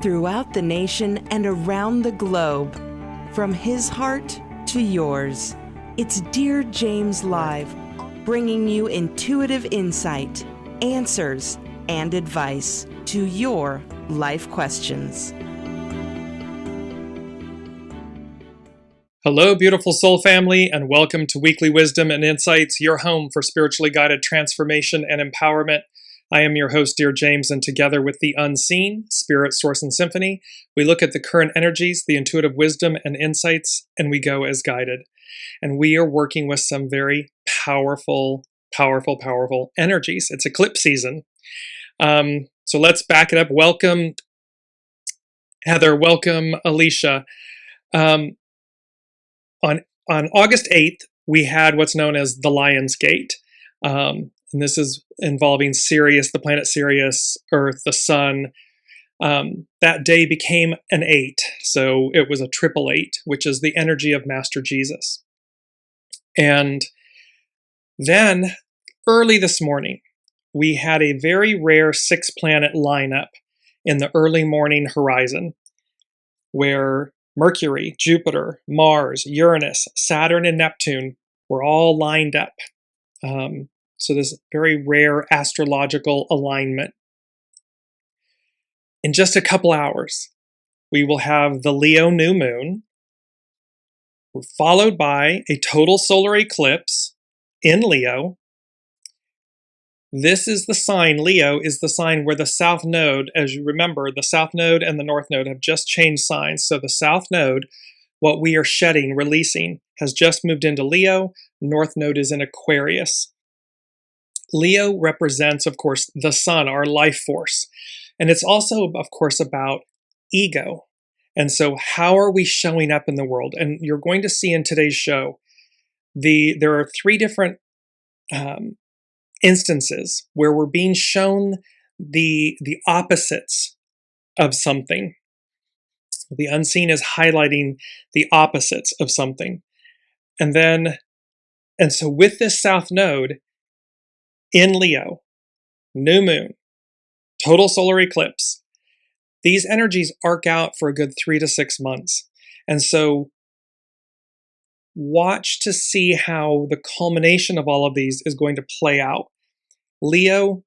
throughout the nation and around the globe. From his heart to yours, it's Dear James Live, bringing you intuitive insight, answers, and advice to your life questions. Hello, beautiful soul family, and welcome to Weekly Wisdom and Insights, your home for spiritually guided transformation and empowerment. I am your host, Dearjames, and together with the unseen, Spirit, Source, and Symphony, we look at the current energies, the intuitive wisdom and insights, and we go as guided. And we are working with some very powerful energies. It's eclipse season. So let's back it up. Welcome, Heather. Welcome, Alicia. On August 8th, we had what's known as the Lion's Gate. And this is involving Sirius, the planet Sirius, Earth, the Sun. That day became an 8, so it was a 888, which is the energy of Master Jesus. And then, early this morning, we had a very rare 6-planet lineup in the early morning horizon, where Mercury, Jupiter, Mars, Uranus, Saturn, and Neptune were all lined up. So this very rare astrological alignment. In just a couple hours, we will have the Leo new moon, followed by a total solar eclipse in Leo. This is the sign, Leo is the sign where the South Node, as you remember, the South Node and the North Node have just changed signs. So the South Node, what we are shedding, releasing, has just moved into Leo. North Node is in Aquarius. Leo represents, of course, the sun, our life force. And it's also, of course, about ego. And so how are we showing up in the world? And you're going to see in today's show, there are 3 different instances where we're being shown the opposites of something. The unseen is highlighting the opposites of something. And so with this South Node in Leo, new moon, total solar eclipse, these energies arc out for a good 3 to 6 months. And so watch to see how the culmination of all of these is going to play out. Leo,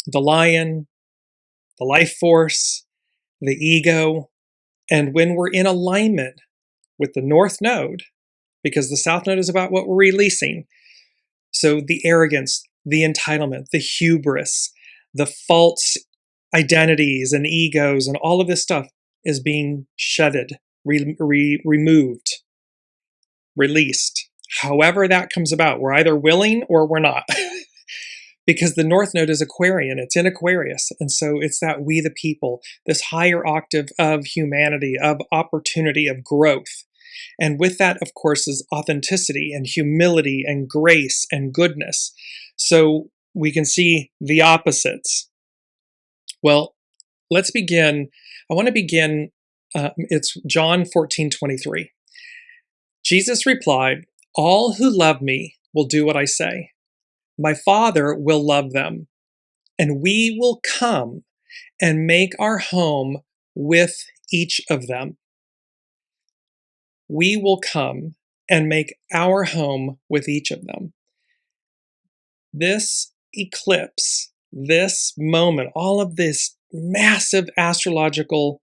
the lion, the life force, the ego, and when we're in alignment with the North Node, because the South Node is about what we're releasing, so the arrogance, the entitlement, the hubris, the false identities and egos and all of this stuff is being shedded, removed, released. However that comes about, we're either willing or we're not. Because the North Node is Aquarian, it's in Aquarius. And so it's that we the people, this higher octave of humanity, of opportunity, of growth. And with that, of course, is authenticity and humility and grace and goodness. So we can see the opposites. Well, let's begin. I want to begin, it's John 14:23. Jesus replied, "All who love me will do what I say. My Father will love them, and we will come and make our home with each of them." We will come and make our home with each of them. This eclipse, this moment, all of this massive astrological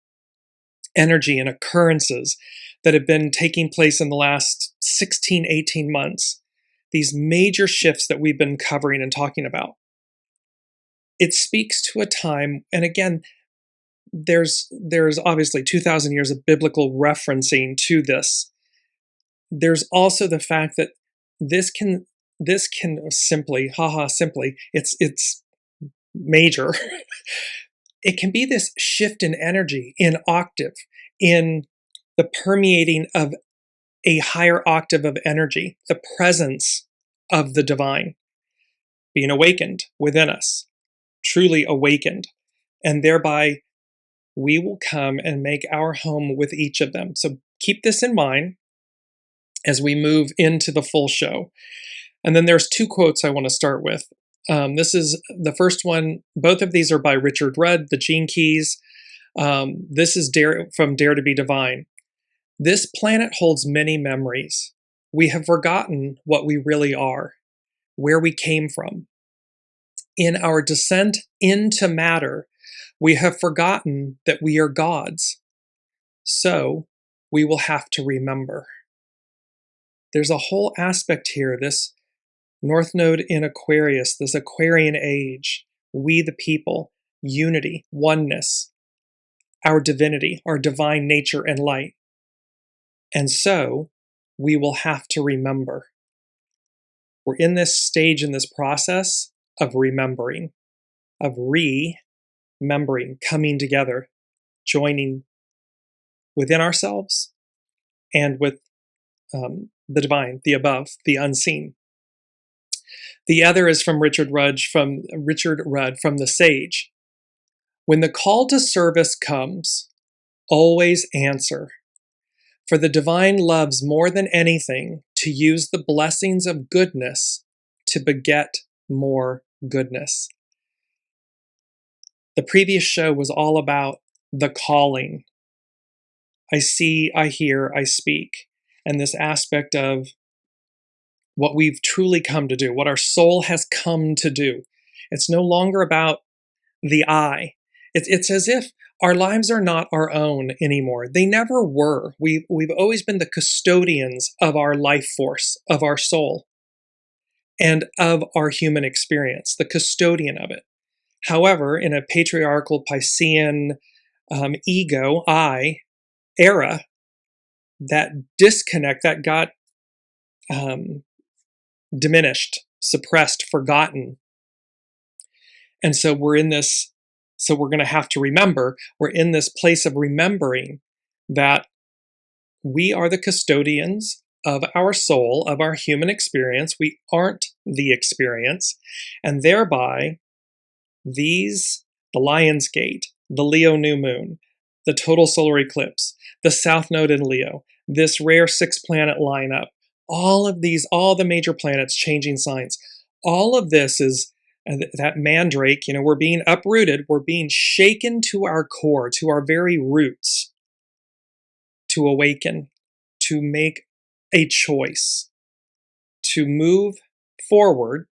energy and occurrences that have been taking place in the last 16, 18 months, these major shifts that we've been covering and talking about, it speaks to a time, and again, there's obviously 2,000 years of biblical referencing to this. There's also the fact that this can simply, it's major. It can be this shift in energy, in octave, in the permeating of a higher octave of energy, the presence of the divine being awakened within us, truly awakened, and thereby we will come and make our home with each of them. So keep this in mind as we move into the full show. And then there's 2 quotes I want to start with. This is the first one. Both of these are by Richard Rudd, the Gene Keys. This is from Dare to be Divine. This planet holds many memories. We have forgotten what we really are, where we came from. In our descent into matter, we have forgotten that we are gods. So we will have to remember. There's a whole aspect here, this North Node in Aquarius, this Aquarian age, we the people, unity, oneness, our divinity, our divine nature and light. And so we will have to remember. We're in this stage, in this process of remembering, of remembering, coming together, joining within ourselves and with the divine, the above, the unseen. The other is from Richard Rudd from The Sage. When the call to service comes, always answer. For the divine loves more than anything to use the blessings of goodness to beget more goodness. The previous show was all about the calling. I see, I hear, I speak. And this aspect of what we've truly come to do, what our soul has come to do. It's no longer about the I. It's as if our lives are not our own anymore. They never were. We've always been the custodians of our life force, of our soul, and of our human experience, the custodian of it. However, in a patriarchal Piscean ego, I, era, that disconnect, that got diminished, suppressed, forgotten. And so we're in this, so we're going to have to remember, we're in this place of remembering that we are the custodians of our soul, of our human experience. We aren't the experience. And thereby, the Lion's Gate, the Leo new moon, the total solar eclipse, the South Node in Leo, this rare 6-planet lineup, all of these, all the major planets changing signs, all of this is that mandrake, we're being uprooted, we're being shaken to our core, to our very roots, to awaken, to make a choice, to move forward,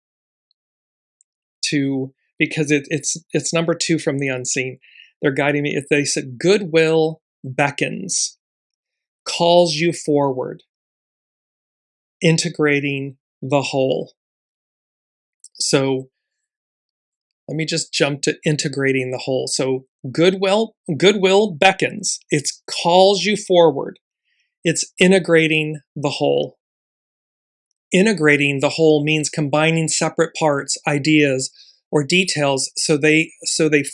because it's number 2 from the unseen. They're guiding me. They said, goodwill beckons, calls you forward, integrating the whole. So let me just jump to integrating the whole. So goodwill beckons. It calls you forward. It's integrating the whole. Integrating the whole means combining separate parts, ideas, or details so they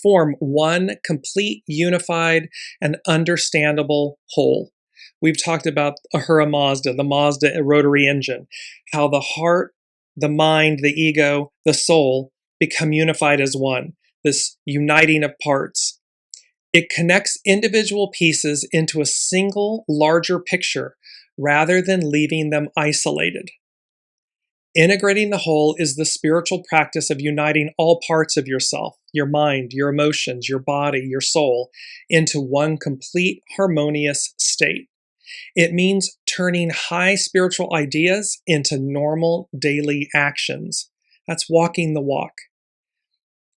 form one complete, unified, and understandable whole. We've talked about Ahura Mazda, the Mazda rotary engine, how the heart, the mind, the ego, the soul become unified as one, this uniting of parts. It connects individual pieces into a single, larger picture rather than leaving them isolated. Integrating the whole is the spiritual practice of uniting all parts of yourself, your mind, your emotions, your body, your soul, into one complete harmonious state. It means turning high spiritual ideas into normal daily actions. That's walking the walk.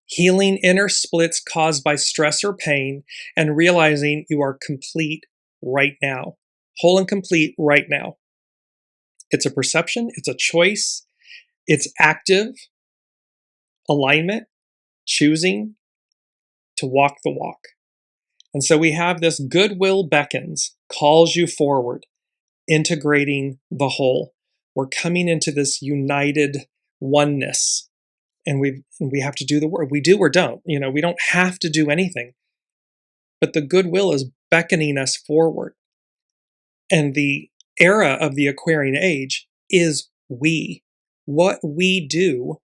Healing inner splits caused by stress or pain and realizing you are complete right now. Whole and complete right now. It's a perception, it's a choice, it's active alignment, choosing to walk the walk. And so we have this goodwill beckons, calls you forward, integrating the whole. We're coming into this united oneness, and we have to do the work. We do or don't. We don't have to do anything. But the goodwill is beckoning us forward. And the era of the Aquarian age is we. What we do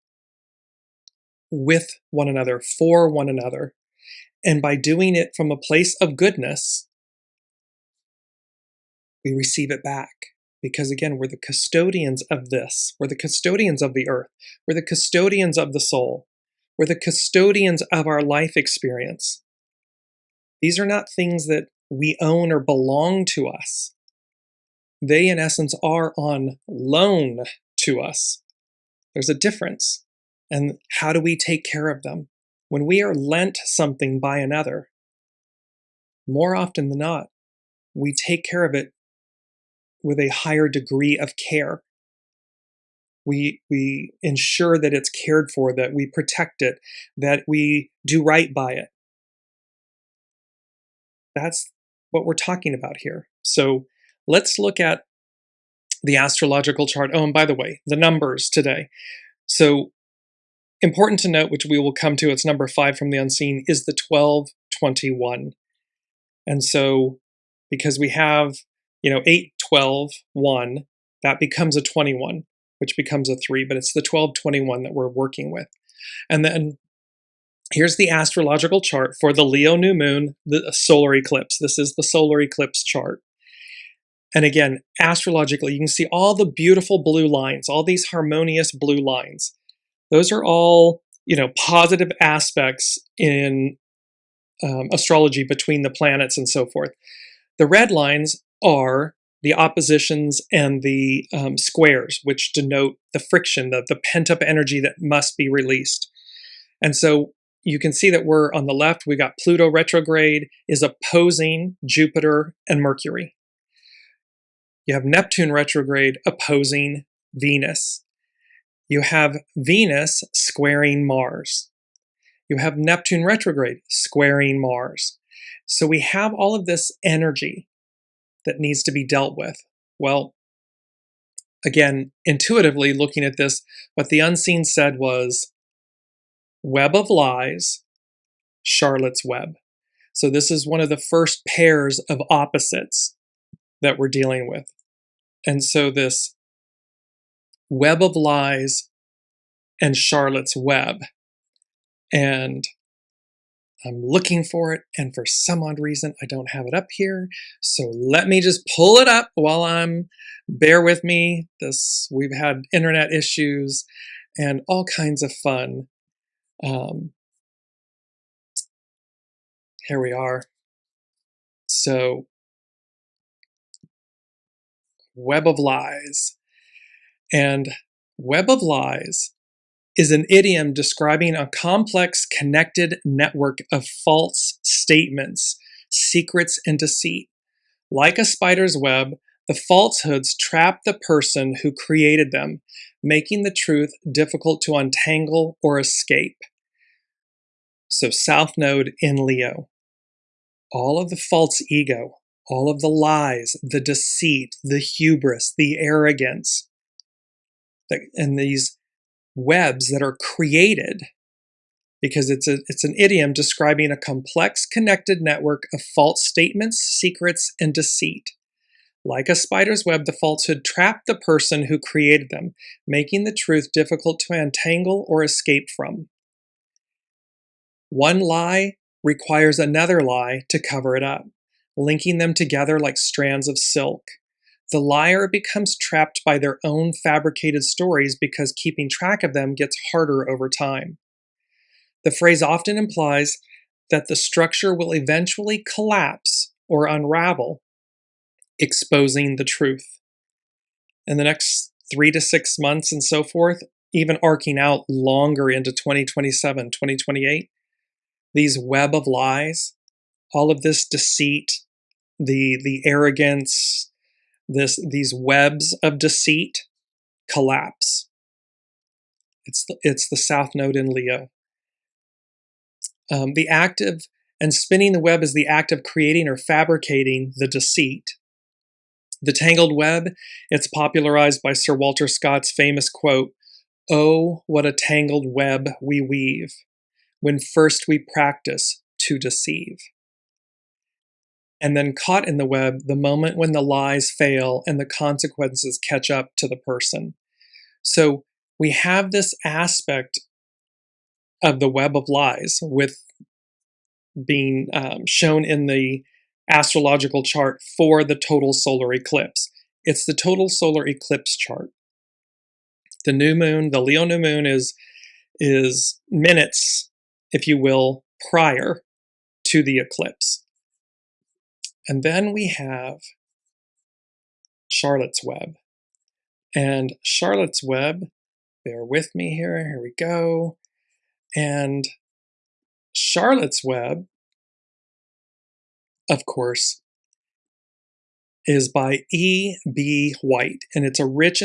with one another, for one another. And by doing it from a place of goodness, we receive it back. Because again, we're the custodians of this. We're the custodians of the earth. We're the custodians of the soul. We're the custodians of our life experience. These are not things that we own or belong to us. They, in essence, are on loan to us. There's a difference. And how do we take care of them? When we are lent something by another, more often than not, we take care of it with a higher degree of care. We ensure that it's cared for, that we protect it, that we do right by it. That's what we're talking about here. So let's look at the astrological chart. Oh, and by the way, the numbers today. So important to note, which we will come to, it's number 5 from the unseen, is the 1221. And so because we have, 8, 12, 1, that becomes a 21, which becomes a 3, but it's the 1221 that we're working with. And then here's the astrological chart for the Leo new moon, the solar eclipse. This is the solar eclipse chart. And again, astrologically, you can see all the beautiful blue lines, all these harmonious blue lines. Those are all, positive aspects in astrology between the planets and so forth. The red lines are the oppositions and the squares, which denote the friction, the pent-up energy that must be released. And so you can see that we're on the left, we got Pluto retrograde is opposing Jupiter and Mercury. You have Neptune retrograde opposing Venus. You have Venus squaring Mars. You have Neptune retrograde squaring Mars. So we have all of this energy that needs to be dealt with. Well, again, intuitively looking at this, what the unseen said was web of lies, Charlotte's web. So this is one of the first pairs of opposites that we're dealing with. And so this web of lies and Charlotte's web. And I'm looking for it, and for some odd reason, I don't have it up here. So let me just pull it up while bear with me. We've had internet issues and all kinds of fun. Here we are. So, web of lies. And web of lies is an idiom describing a complex connected network of false statements, secrets, and deceit. Like a spider's web, the falsehoods trap the person who created them, making the truth difficult to untangle or escape. So South Node in Leo. All of the false ego, all of the lies, the deceit, the hubris, the arrogance, and these webs that are created, because it's an idiom describing a complex connected network of false statements, secrets, and deceit. Like a spider's web, the falsehood trapped the person who created them, making the truth difficult to untangle or escape from. One lie requires another lie to cover it up, linking them together like strands of silk. The liar becomes trapped by their own fabricated stories because keeping track of them gets harder over time. The phrase often implies that the structure will eventually collapse or unravel, exposing the truth. In the next 3 to 6 months and so forth, even arcing out longer into 2027, 2028, these web of lies, all of this deceit, the arrogance, these webs of deceit collapse. It's the South Node in Leo. The act of and spinning the web is the act of creating or fabricating the deceit. The tangled web, it's popularized by Sir Walter Scott's famous quote, "Oh, what a tangled web we weave, when first we practice to deceive." And then caught in the web, the moment when the lies fail and the consequences catch up to the person. So we have this aspect of the web of lies with being shown in the astrological chart for the total solar eclipse. It's the total solar eclipse chart. The new moon, the Leo new moon is minutes, if you will, prior to the eclipse. And then we have Charlotte's Web. And Charlotte's Web, bear with me here we go. And Charlotte's Web, of course, is by E.B. White, and it's rich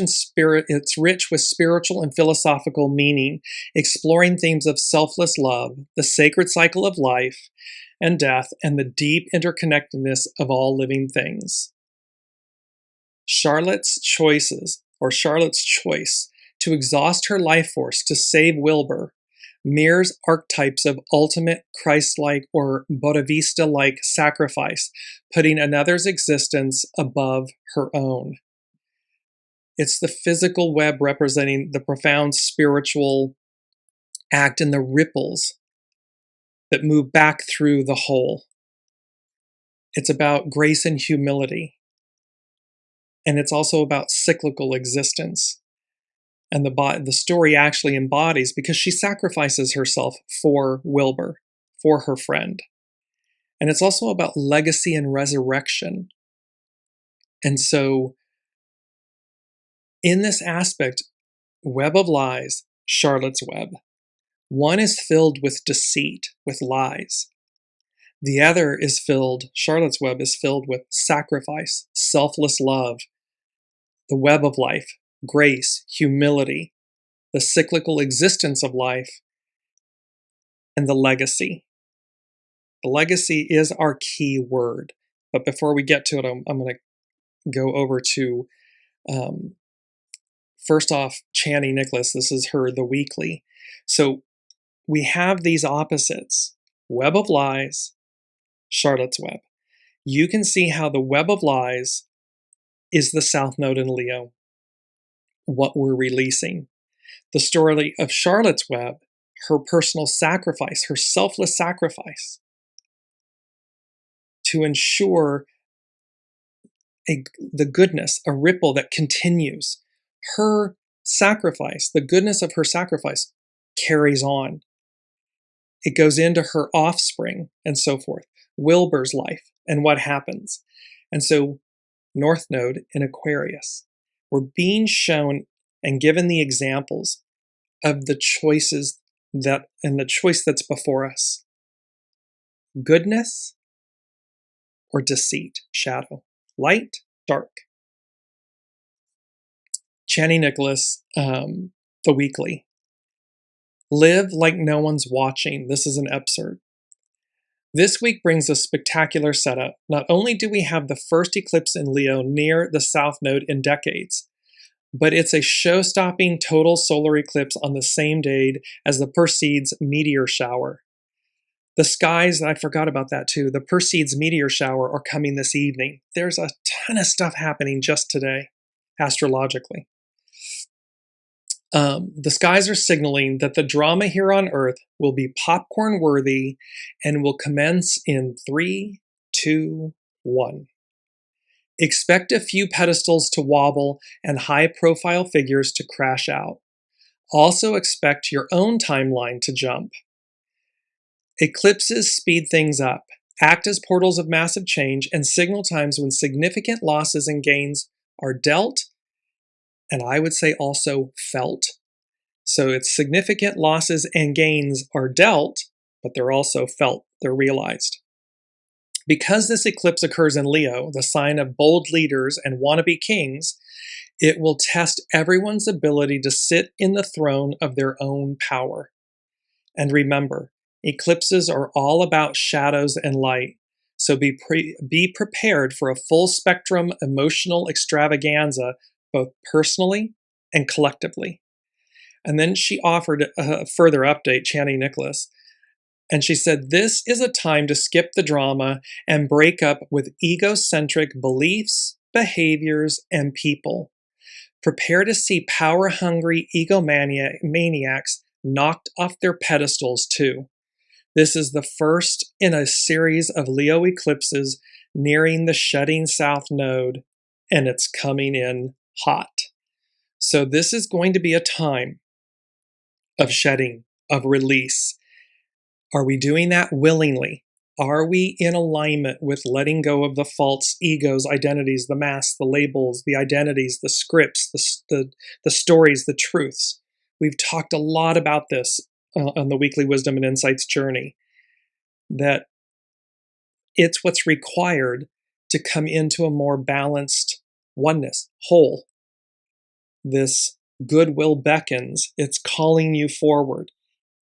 with spiritual and philosophical meaning, exploring themes of selfless love, the sacred cycle of life and death, and the deep interconnectedness of all living things. Charlotte's choice to exhaust her life force to save Wilbur mirrors archetypes of ultimate Christ-like or Bodhisattva-like sacrifice, putting another's existence above her own. It's the physical web representing the profound spiritual act and the ripples that move back through the whole. It's about grace and humility. And it's also about cyclical existence. And the story actually embodies, because she sacrifices herself for Wilbur, for her friend. And it's also about legacy and resurrection. And so, in this aspect, Web of Lies, Charlotte's Web, one is filled with deceit, with lies. The other is Charlotte's Web is filled with sacrifice, selfless love, the web of life, grace, humility, the cyclical existence of life, and the legacy. The legacy is our key word. But before we get to it, I'm going to go over to, first off, Chani Nicholas. This is her, the weekly. So we have these opposites, Web of Lies, Charlotte's Web. You can see how the Web of Lies is the South Node in Leo, what we're releasing. The story of Charlotte's Web, her personal sacrifice, her selfless sacrifice to ensure the goodness, a ripple that continues. Her sacrifice, the goodness of her sacrifice, carries on. It goes into her offspring and so forth. Wilbur's life and what happens. And so, North Node in Aquarius, we're being shown and given the examples of the choices and the choice that's before us. Goodness or deceit, shadow, light, dark. Chani Nicholas, the weekly. Live like no one's watching. This is an excerpt. This week brings a spectacular setup. Not only do we have the first eclipse in Leo near the South Node in decades, but it's a show-stopping total solar eclipse on the same day as the Perseids meteor shower. The skies, I forgot about that too, the Perseids meteor shower are coming this evening. There's a ton of stuff happening just today, astrologically. The skies are signaling that the drama here on Earth will be popcorn worthy and will commence in 3, 2, 1. Expect a few pedestals to wobble and high-profile figures to crash out. Also expect your own timeline to jump. Eclipses speed things up, act as portals of massive change, and signal times when significant losses and gains are dealt, and I would say also felt. So it's significant losses and gains are dealt, but they're also felt, they're realized. Because this eclipse occurs in Leo, the sign of bold leaders and wannabe kings, it will test everyone's ability to sit in the throne of their own power. And remember, eclipses are all about shadows and light, so be prepared for a full spectrum emotional extravaganza, both personally and collectively. And then she offered a further update, Chani Nicholas, and she said, this is a time to skip the drama and break up with egocentric beliefs, behaviors, and people. Prepare to see power-hungry egomaniacs knocked off their pedestals too. This is the first in a series of Leo eclipses nearing the shutting South Node, and it's coming in hot. So this is going to be a time of shedding, of release. Are we doing that willingly? Are we in alignment with letting go of the false egos, identities, the masks, the labels, the identities, the scripts, the stories, the truths? We've talked a lot about this on the Weekly Wisdom and Insights journey, that it's what's required to come into a more balanced oneness, whole. This goodwill beckons. It's calling you forward.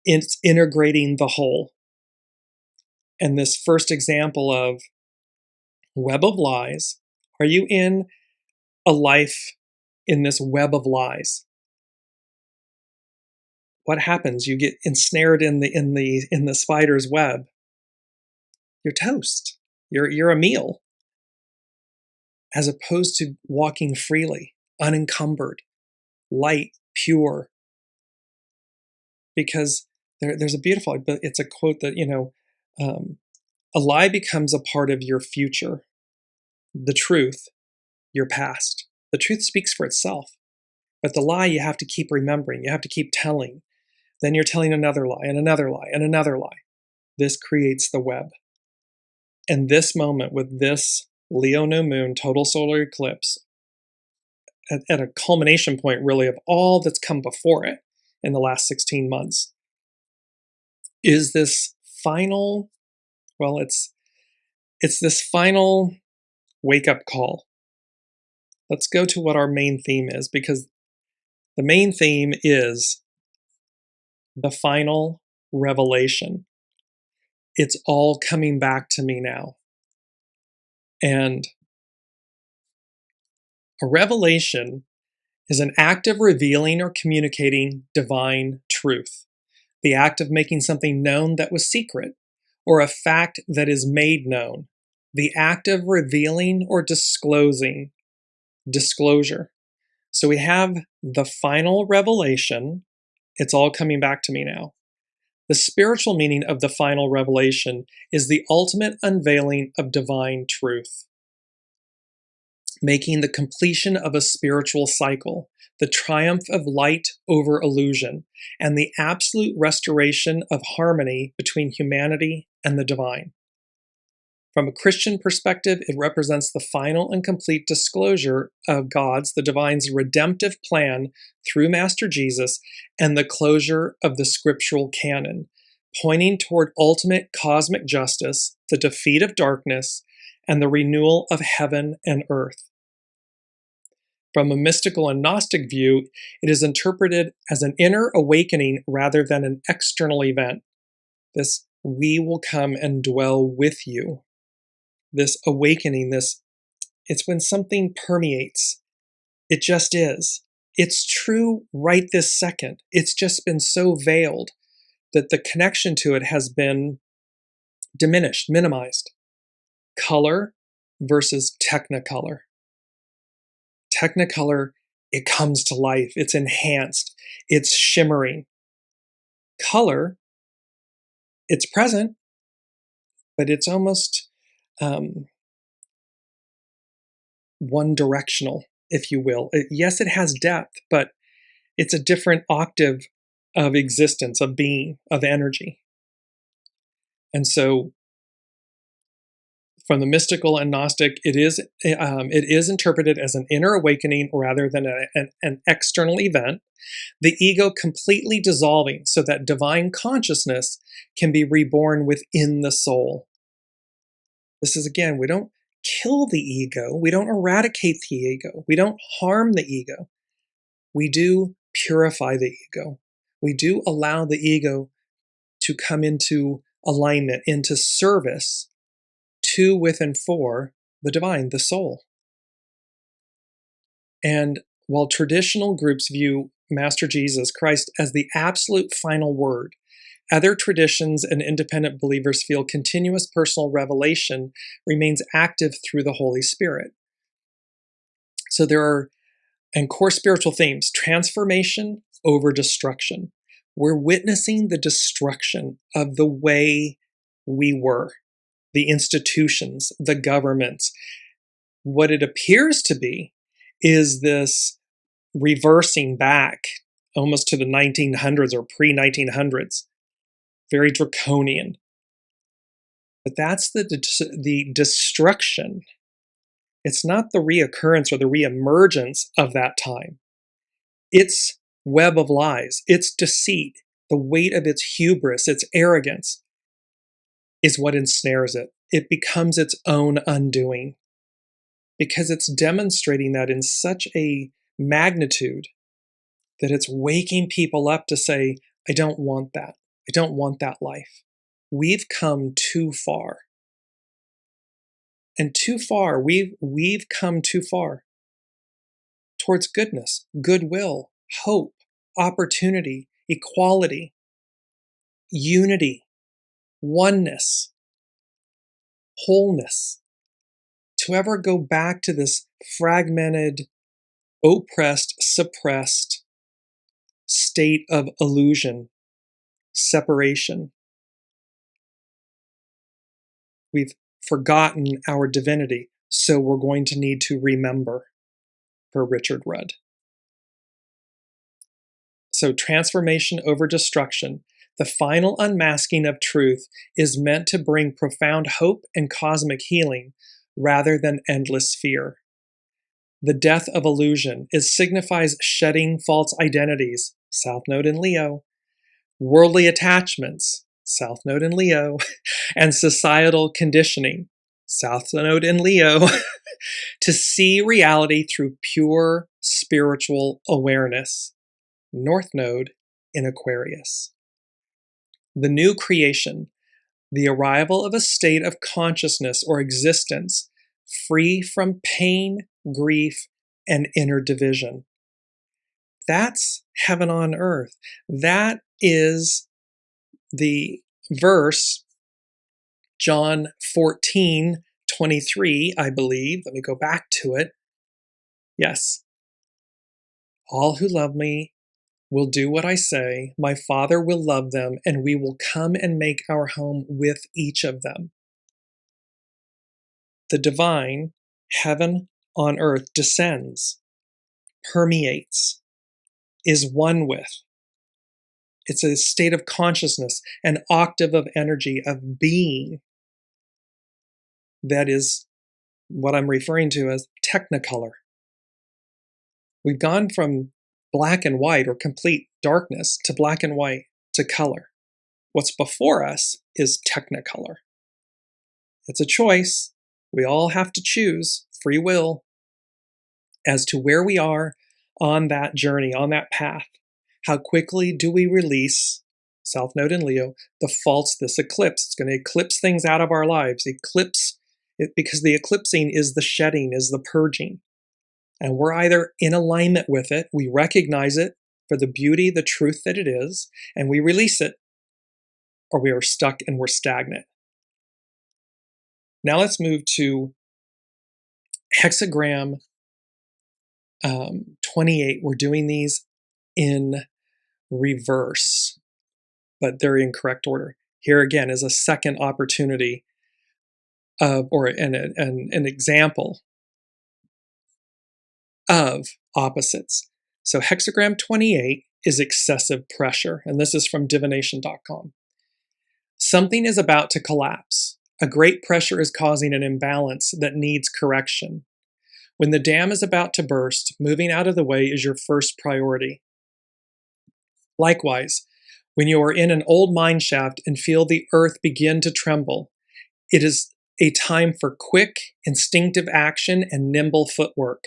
It's integrating the whole. And this first example of web of lies, are you in a life in this web of lies? What happens? You get ensnared in the spider's web. You're toast. You're a meal. As opposed to walking freely, unencumbered, light, pure. Because there's a beautiful, but it's a quote that, a lie becomes a part of your future. The truth, your past. The truth speaks for itself. But the lie you have to keep remembering. You have to keep telling. Then you're telling another lie and another lie and another lie. This creates the web. And this moment with this Leo new moon, total solar eclipse, at a culmination point really of all that's come before it in the last 16 months, is this final, well, it's this final wake-up call. Let's go to what our main theme is, because the main theme is the final revelation. It's all coming back to me now. And a revelation is an act of revealing or communicating divine truth. The act of making something known that was secret, or a fact that is made known. The act of revealing or disclosing, disclosure. So we have the final revelation. It's all coming back to me now. The spiritual meaning of the final revelation is the ultimate unveiling of divine truth, making the completion of a spiritual cycle, the triumph of light over illusion, and the absolute restoration of harmony between humanity and the divine. From a Christian perspective, it represents the final and complete disclosure of God's, the divine's redemptive plan through Master Jesus, and the closure of the scriptural canon, pointing toward ultimate cosmic justice, the defeat of darkness, and the renewal of heaven and earth. From a mystical and Gnostic view, it is interpreted as an inner awakening rather than an external event. This "we will come and dwell with you." This awakening, it's when something permeates. It just is. It's true right this second. It's just been so veiled that the connection to it has been diminished, minimized. Color versus technicolor. Technicolor, it comes to life. It's enhanced. It's shimmering. Color, it's present, but it's almost one-directional, if you will. Yes, it has depth, but it's a different octave of existence, of being, of energy. And so, from the mystical and Gnostic, it is interpreted as an inner awakening rather than an external event. The ego completely dissolving so that divine consciousness can be reborn within the soul. This is, again, we don't kill the ego. We don't eradicate the ego. We don't harm the ego. We do purify the ego. We do allow the ego to come into alignment, into service to, with, and for the divine, the soul. And while traditional groups view Master Jesus Christ as the absolute final word, other traditions and independent believers feel continuous personal revelation remains active through the Holy Spirit. So there are, and core spiritual themes, transformation over destruction. We're witnessing the destruction of the way we were, the institutions, the governments. What it appears to be is this reversing back almost to the 1900s or pre-1900s. Very draconian. But that's the destruction. It's not the reoccurrence or the reemergence of that time. Its web of lies, its deceit, the weight of its hubris, its arrogance is what ensnares it. It becomes its own undoing because it's demonstrating that in such a magnitude that it's waking people up to say, I don't want that. I don't want that life. We've come too far. And too far, we've come too far towards goodness, goodwill, hope, opportunity, equality, unity, oneness, wholeness. To ever go back to this fragmented, oppressed, suppressed state of illusion, separation. We've forgotten our divinity, so we're going to need to remember, per Richard Rudd. So transformation over destruction, the final unmasking of truth, is meant to bring profound hope and cosmic healing rather than endless fear. The death of illusion signifies shedding false identities, South Node in Leo, worldly attachments, South Node in Leo, and societal conditioning, South Node in Leo, to see reality through pure spiritual awareness, North Node in Aquarius. The new creation, the arrival of a state of consciousness or existence free from pain, grief, and inner division. That's heaven on earth. That is the verse, John 14:23, I believe. Let me go back to it. Yes. All who love me will do what I say. My Father will love them, and we will come and make our home with each of them. The divine, heaven on earth, descends, permeates, is one with. It's a state of consciousness, an octave of energy, of being. That is what I'm referring to as technicolor. We've gone from black and white or complete darkness to black and white to color. What's before us is technicolor. It's a choice. We all have to choose, free will, as to where we are on that journey, on that path. How quickly do we release, South Node in Leo, this eclipse? It's going to eclipse things out of our lives. Eclipse it, because the eclipsing is the shedding, is the purging. And we're either in alignment with it, we recognize it for the beauty, the truth that it is, and we release it, or we are stuck and we're stagnant. Now let's move to hexagram 28. We're doing these in reverse, but they're in correct order. Here again is a second opportunity of, or an example of opposites. So hexagram 28 is excessive pressure, and this is from divination.com. Something is about to collapse. A great pressure is causing an imbalance that needs correction. When the dam is about to burst, moving out of the way is your first priority. Likewise, when you are in an old mine shaft and feel the earth begin to tremble, it is a time for quick, instinctive action and nimble footwork.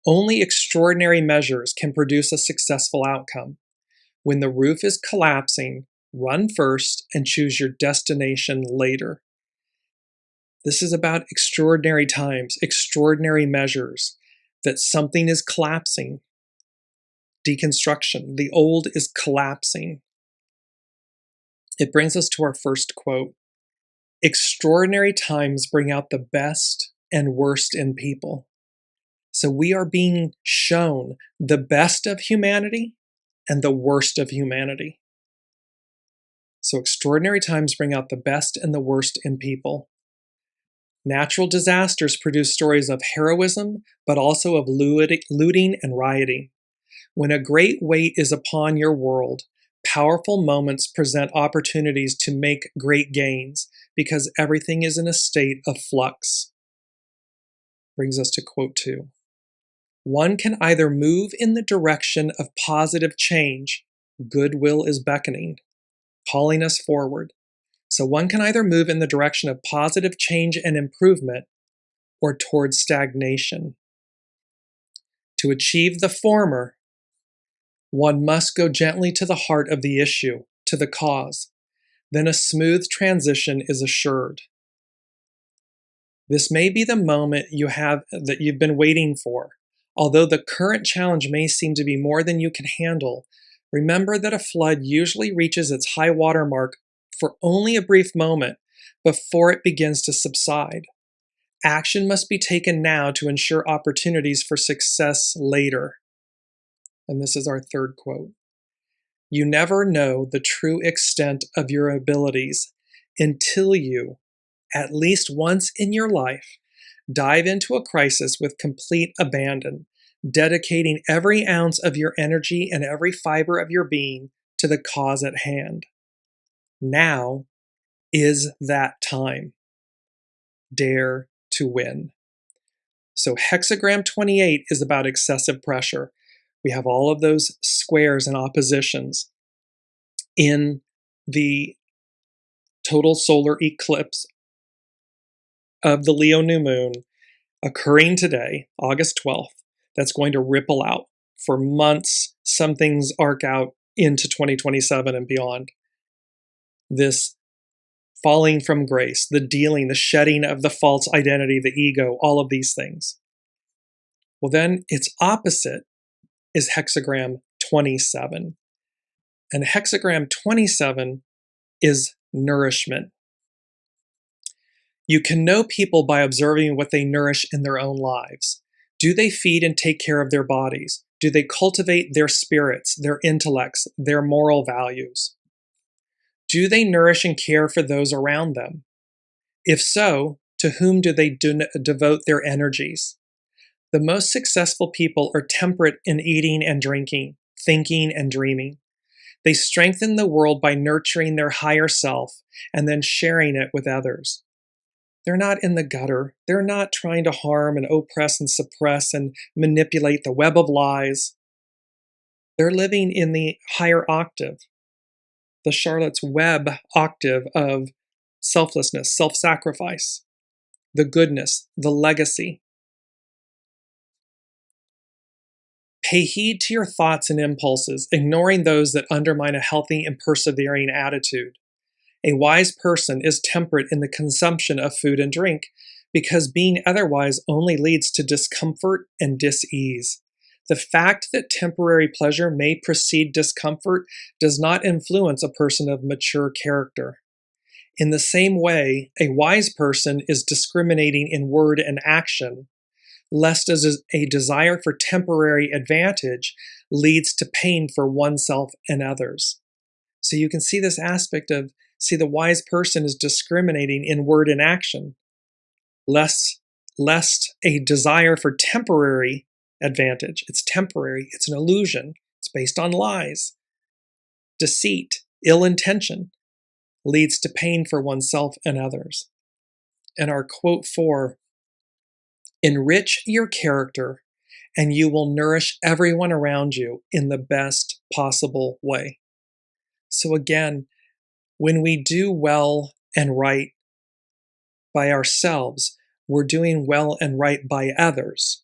Only extraordinary measures can produce a successful outcome. When the roof is collapsing, run first and choose your destination later. This is about extraordinary times, extraordinary measures, that something is collapsing. Deconstruction, the old is collapsing. It brings us to our first quote. Extraordinary times bring out the best and worst in people. So we are being shown the best of humanity and the worst of humanity. So extraordinary times bring out the best and the worst in people. Natural disasters produce stories of heroism, but also of looting and rioting. When a great weight is upon your world, Powerful moments present opportunities to make great gains because everything is in a state of flux. Brings us to quote 2. One can either move in the direction of positive change. Goodwill is beckoning, calling us forward. So one can either move in the direction of positive change and improvement or towards stagnation. To achieve the former, one must go gently to the heart of the issue, to the cause. Then a smooth transition is assured. This may be the moment that you've been waiting for. Although the current challenge may seem to be more than you can handle, remember that a flood usually reaches its high water mark for only a brief moment before it begins to subside. Action must be taken now to ensure opportunities for success later. And this is our third quote. You never know the true extent of your abilities until you, at least once in your life, dive into a crisis with complete abandon, dedicating every ounce of your energy and every fiber of your being to the cause at hand. Now is that time. Dare to win. So hexagram 28 is about excessive pressure. We have all of those squares and oppositions in the total solar eclipse of the Leo new moon occurring today, August 12th, that's going to ripple out for months. Some things arc out into 2027 and beyond. This falling from grace, the dealing, the shedding of the false identity, the ego, all of these things. Well, then its opposite is hexagram 27. And hexagram 27 is nourishment. You can know people by observing what they nourish in their own lives. Do they feed and take care of their bodies? Do they cultivate their spirits, their intellects, their moral values? Do they nourish and care for those around them? If so, to whom do they devote their energies? The most successful people are temperate in eating and drinking, thinking and dreaming. They strengthen the world by nurturing their higher self and then sharing it with others. They're not in the gutter. They're not trying to harm and oppress and suppress and manipulate the web of lies. They're living in the higher octave, the Charlotte's Web octave of selflessness, self-sacrifice, the goodness, the legacy. Pay heed to your thoughts and impulses, ignoring those that undermine a healthy and persevering attitude. A wise person is temperate in the consumption of food and drink, because being otherwise only leads to discomfort and dis-ease. The fact that temporary pleasure may precede discomfort does not influence a person of mature character. In the same way, a wise person is discriminating in word and action, lest as a desire for temporary advantage leads to pain for oneself and others. So you can see this aspect of, the wise person is discriminating in word and action, lest a desire for temporary advantage. It's temporary, it's an illusion, it's based on lies, deceit, ill intention, leads to pain for oneself and others. And our quote 4, enrich your character and you will nourish everyone around you in the best possible way. So again, when we do well and right by ourselves, we're doing well and right by others.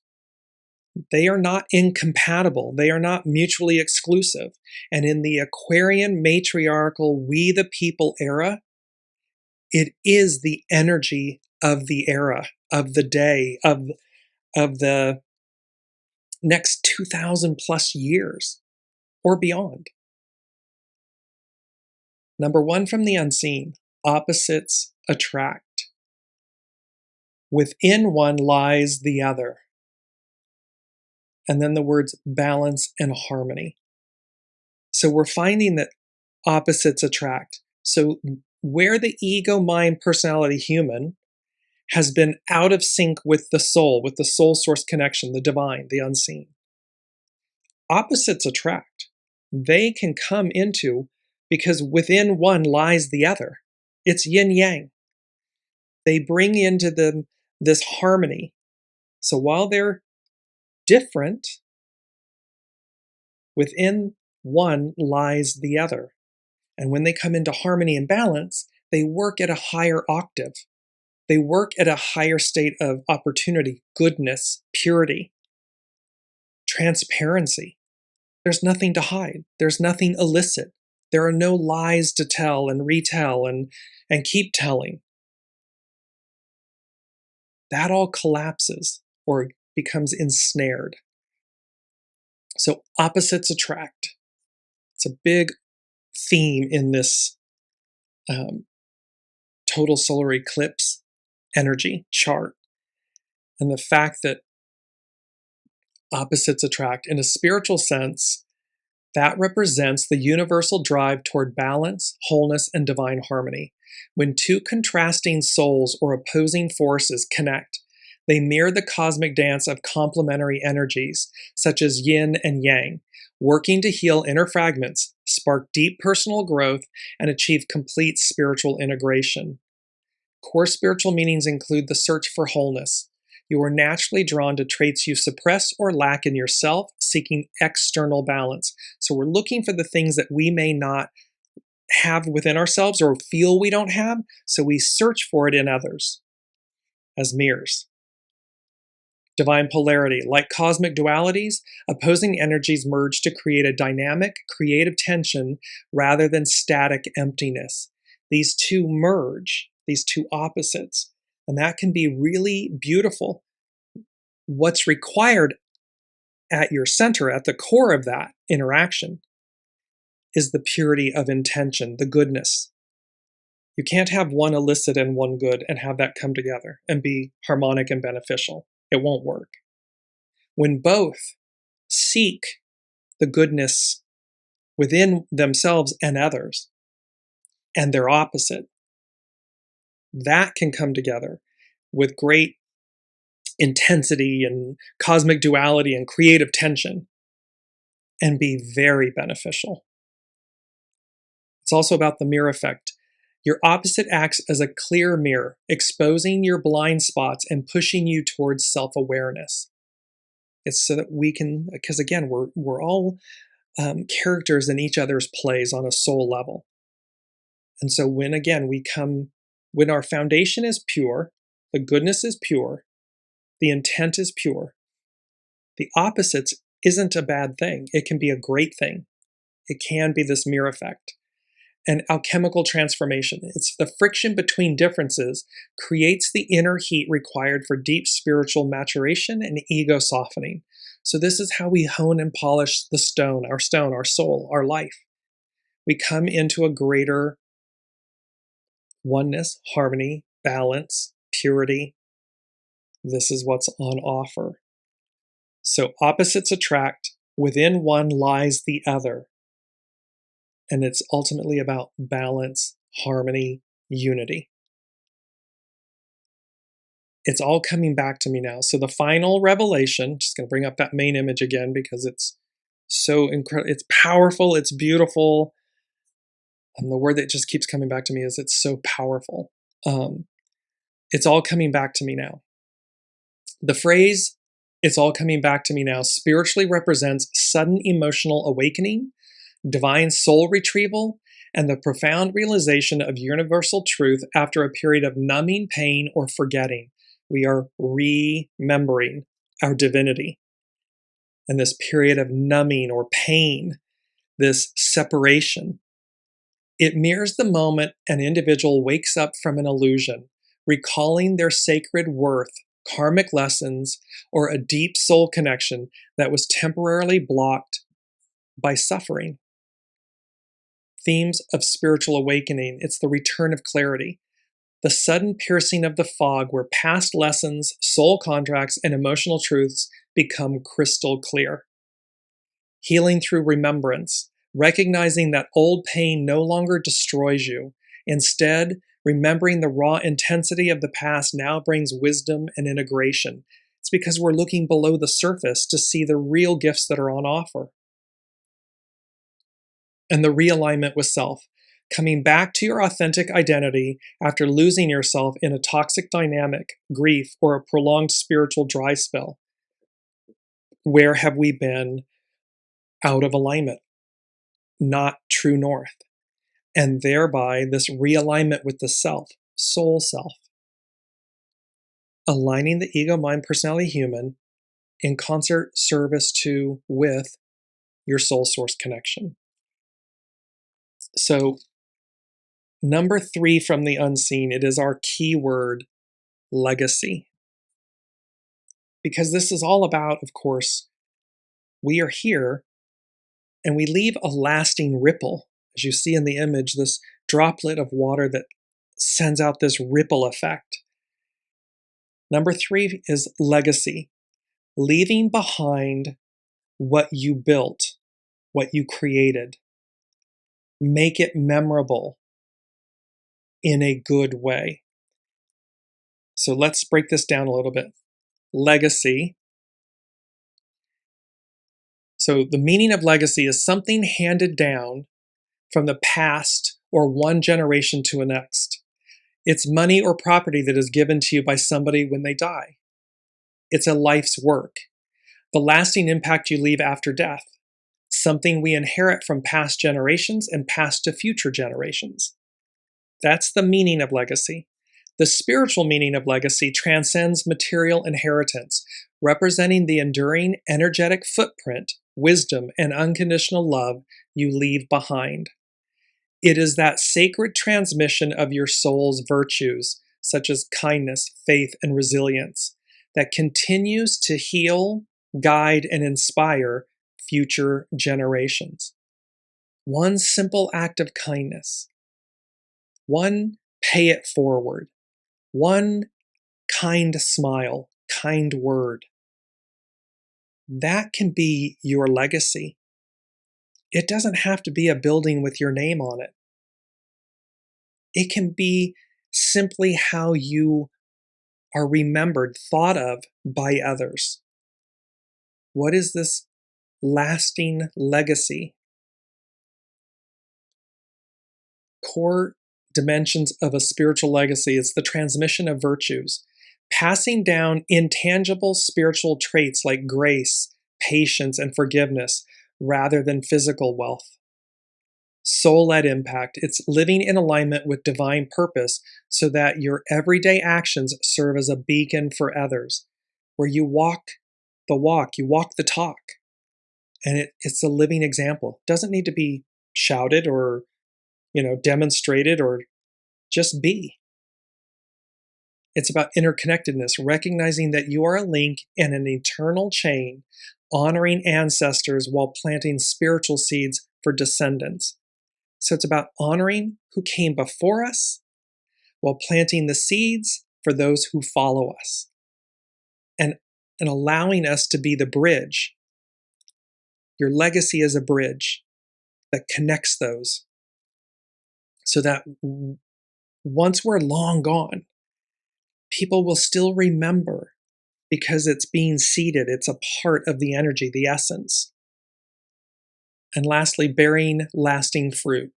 They are not incompatible. They are not mutually exclusive. And in the Aquarian matriarchal we the people era, it is the energy of the era, of the day, of the next 2,000 plus years or beyond. Number 1 from the unseen, opposites attract. Within one lies the other. And then the words balance and harmony. So we're finding that opposites attract. So where the ego, mind, personality, human has been out of sync with the soul source connection, the divine, the unseen, opposites attract. they can come into, because within one lies the other. It's yin-yang. They bring into them this harmony. So while they're different, within one lies the other. And when they come into harmony and balance, they work at a higher octave. They work at a higher state of opportunity, goodness, purity, transparency. There's nothing to hide. There's nothing illicit. There are no lies to tell and retell and keep telling. That all collapses or becomes ensnared. So opposites attract. It's a big theme in this total solar eclipse energy chart. And the fact that opposites attract, in a spiritual sense, that represents the universal drive toward balance, wholeness, and divine harmony. When two contrasting souls or opposing forces connect, they mirror the cosmic dance of complementary energies, such as yin and yang, working to heal inner fragments, spark deep personal growth, and achieve complete spiritual integration. Core spiritual meanings include the search for wholeness. You are naturally drawn to traits you suppress or lack in yourself, seeking external balance. So we're looking for the things that we may not have within ourselves or feel we don't have, so we search for it in others as mirrors. Divine polarity. Like cosmic dualities, opposing energies merge to create a dynamic, creative tension rather than static emptiness. These two merge, these two opposites, and that can be really beautiful. What's required at your center, at the core of that interaction, is the purity of intention, the goodness. You can't have one illicit and one good and have that come together and be harmonic and beneficial. It won't work. When both seek the goodness within themselves and others, and their opposite, that can come together with great intensity and cosmic duality and creative tension and be very beneficial. It's also about the mirror effect. Your opposite acts as a clear mirror, exposing your blind spots and pushing you towards self-awareness. It's so that we can, because again, we're all characters in each other's plays on a soul level. And so when our foundation is pure, the goodness is pure, the intent is pure, the opposites isn't a bad thing. It can be a great thing. It can be this mirror effect. And alchemical transformation. It's the friction between differences creates the inner heat required for deep spiritual maturation and ego softening. So this is how we hone and polish the stone, our soul, our life. We come into a greater oneness, harmony, balance, purity. This is what's on offer. So opposites attract. Within one lies the other. And it's ultimately about balance, harmony, unity. It's all coming back to me now. So the final revelation, just going to bring up that main image again because it's so incredible. It's powerful. It's beautiful. And the word that just keeps coming back to me is it's so powerful. It's all coming back to me now. The phrase, it's all coming back to me now, spiritually represents sudden emotional awakening, divine soul retrieval, and the profound realization of universal truth after a period of numbing pain or forgetting. We are remembering our divinity. And this period of numbing or pain, this separation, it mirrors the moment an individual wakes up from an illusion, recalling their sacred worth, karmic lessons, or a deep soul connection that was temporarily blocked by suffering. Themes of spiritual awakening. It's the return of clarity, the sudden piercing of the fog where past lessons, soul contracts, and emotional truths become crystal clear. Healing through remembrance, recognizing that old pain no longer destroys you. Instead, remembering the raw intensity of the past now brings wisdom and integration. It's because we're looking below the surface to see the real gifts that are on offer. and the realignment with self, coming back to your authentic identity after losing yourself in a toxic dynamic, grief, or a prolonged spiritual dry spell. Where have we been out of alignment, not true north? And thereby this realignment with the self, soul self. Aligning the ego, mind, personality, human in concert service to, with your soul source connection. So, number 3 from the unseen, it is our key word, legacy. Because this is all about, of course, we are here and we leave a lasting ripple. As you see in the image, this droplet of water that sends out this ripple effect. Number 3 is legacy, leaving behind what you built, what you created. Make it memorable in a good way. So let's break this down a little bit. Legacy. So the meaning of legacy is something handed down from the past or one generation to the next. It's money or property that is given to you by somebody when they die. It's a life's work. The lasting impact you leave after death. Something we inherit from past generations and pass to future generations. That's the meaning of legacy. The spiritual meaning of legacy transcends material inheritance, representing the enduring energetic footprint, wisdom, and unconditional love you leave behind. It is that sacred transmission of your soul's virtues, such as kindness, faith, and resilience, that continues to heal, guide, and inspire future generations. One simple act of kindness, one pay it forward, one kind smile, kind word. That can be your legacy. It doesn't have to be a building with your name on it. It can be simply how you are remembered, thought of by others. What is this lasting legacy? Core dimensions of a spiritual legacy is the transmission of virtues, passing down intangible spiritual traits like grace, patience, and forgiveness, rather than physical wealth. Soul-led impact, it's living in alignment with divine purpose so that your everyday actions serve as a beacon for others, where you walk the walk, you walk the talk, and it's a living example. It doesn't need to be shouted or demonstrated, or just be. It's about interconnectedness, recognizing that you are a link in an eternal chain, honoring ancestors while planting spiritual seeds for descendants. So it's about honoring who came before us while planting the seeds for those who follow us, and allowing us to be the bridge. Your legacy is a bridge that connects those, so that once we're long gone, people will still remember because it's being seeded. It's a part of the energy, the essence. And lastly, bearing lasting fruit.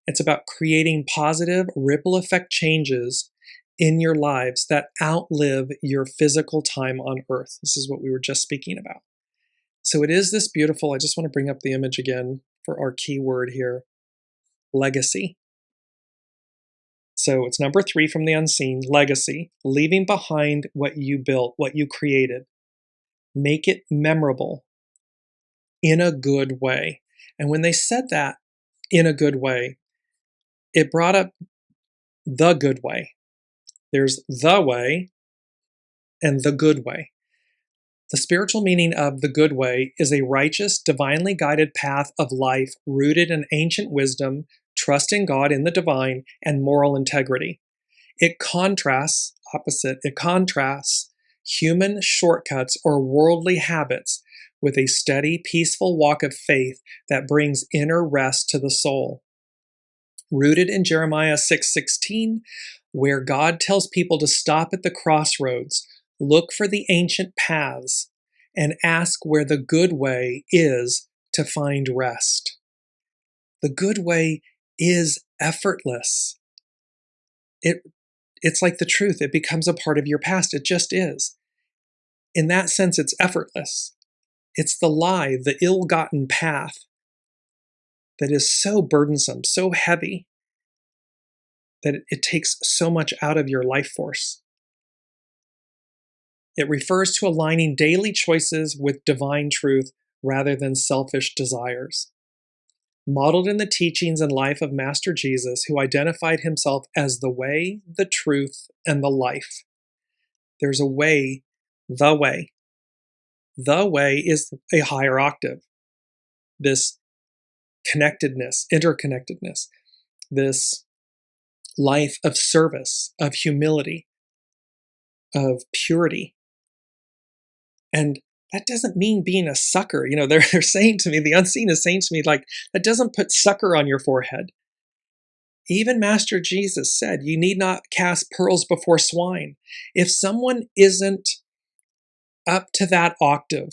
It's about creating positive ripple effect changes in your lives that outlive your physical time on earth. This is what we were just speaking about. So it is this beautiful, I just want to bring up the image again for our key word here, legacy. So it's number 3 from the unseen, legacy, leaving behind what you built, what you created. Make it memorable in a good way. And when they said that, in a good way, it brought up the good way. There's the way and the good way. The spiritual meaning of the good way is a righteous, divinely guided path of life rooted in ancient wisdom, trust in God, in the divine, and moral integrity. It contrasts human shortcuts or worldly habits with a steady, peaceful walk of faith that brings inner rest to the soul. Rooted in Jeremiah 6:16, where God tells people to stop at the crossroads, look for the ancient paths, and ask where the good way is to find rest. The good way is effortless. It's like the truth. It becomes a part of your past. It just is. In that sense, it's effortless. It's the lie, the ill-gotten path that is so burdensome, so heavy, that it takes so much out of your life force. It refers to aligning daily choices with divine truth rather than selfish desires. Modeled in the teachings and life of Master Jesus, who identified himself as the way, the truth, and the life. There's a way, the way. The way is a higher octave. This connectedness, interconnectedness, this life of service, of humility, of purity. And that doesn't mean being a sucker. You know, they're saying to me, the unseen is saying to me, like, that doesn't put sucker on your forehead. Even Master Jesus said, you need not cast pearls before swine. If someone isn't up to that octave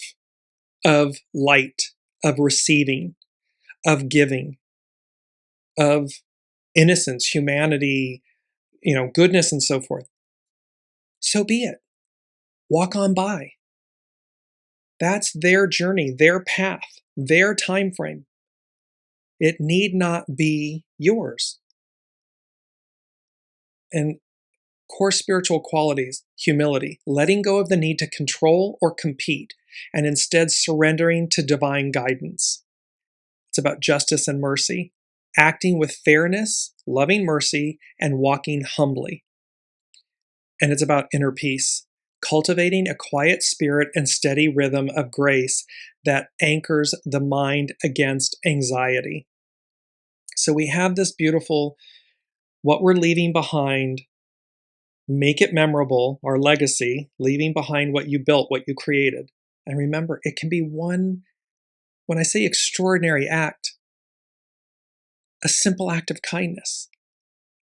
of light, of receiving, of giving, of innocence, humanity, goodness and so forth, so be it. Walk on by. That's their journey, their path, their time frame. It need not be yours. And core spiritual qualities, humility, letting go of the need to control or compete, and instead surrendering to divine guidance. It's about justice and mercy, acting with fairness, loving mercy, and walking humbly. And it's about inner peace, cultivating a quiet spirit and steady rhythm of grace that anchors the mind against anxiety. So we have this beautiful, what we're leaving behind, make it memorable, our legacy, leaving behind what you built, what you created. And remember, it can be one, when I say extraordinary act, a simple act of kindness,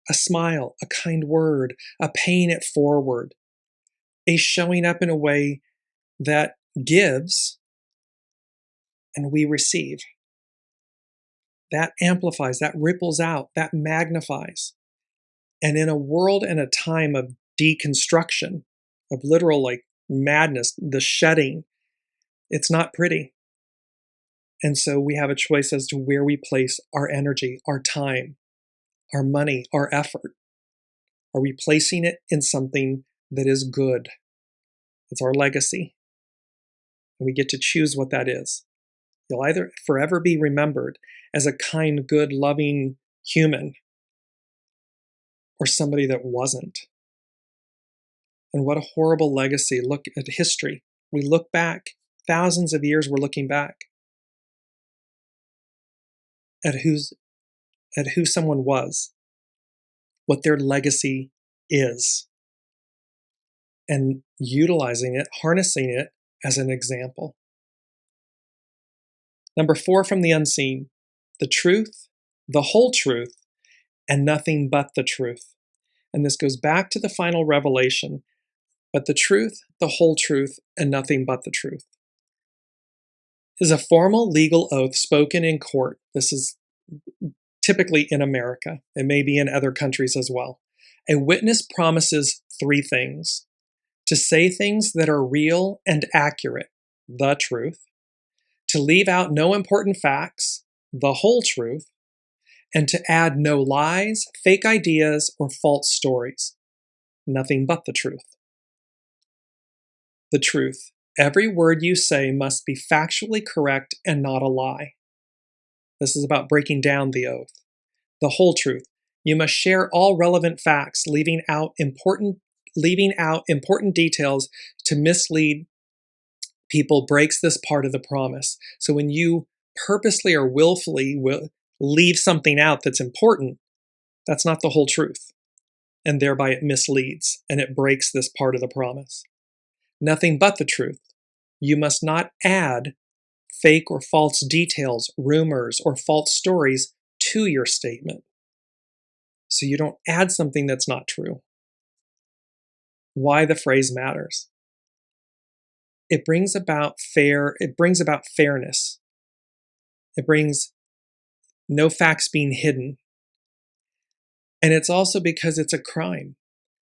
a smile, a kind word, a paying it forward, a showing up in a way that gives and we receive. That amplifies, that ripples out, that magnifies. And in a world and a time of deconstruction, of literal like madness, the shedding, it's not pretty. And so we have a choice as to where we place our energy, our time, our money, our effort. Are we placing it in something that is good? It's our legacy. And we get to choose what that is. You'll either forever be remembered as a kind, good, loving human, or somebody that wasn't. And what a horrible legacy. Look at history. We look back, thousands of years we're looking back at who someone was, what their legacy is, and utilizing it, harnessing it as an example. Number 4 from the unseen, the truth, the whole truth, and nothing but the truth. And this goes back to the final revelation, but the truth, the whole truth, and nothing but the truth is a formal legal oath spoken in court. This is typically in America. It may be in other countries as well. A witness promises 3 things: to say things that are real and accurate, the truth; to leave out no important facts, the whole truth; and to add no lies, fake ideas, or false stories, nothing but the truth. The truth. Every word you say must be factually correct and not a lie. This is about breaking down the oath. The whole truth. You must share all relevant facts, leaving out important details to mislead people breaks this part of the promise. So when you purposely or willfully will leave something out that's important, that's not the whole truth. And thereby it misleads and it breaks this part of the promise. Nothing but the truth. You must not add fake or false details, rumors, or false stories to your statement. So you don't add something that's not true. Why the phrase matters. It brings about fairness. It brings no facts being hidden. And it's also because it's a crime.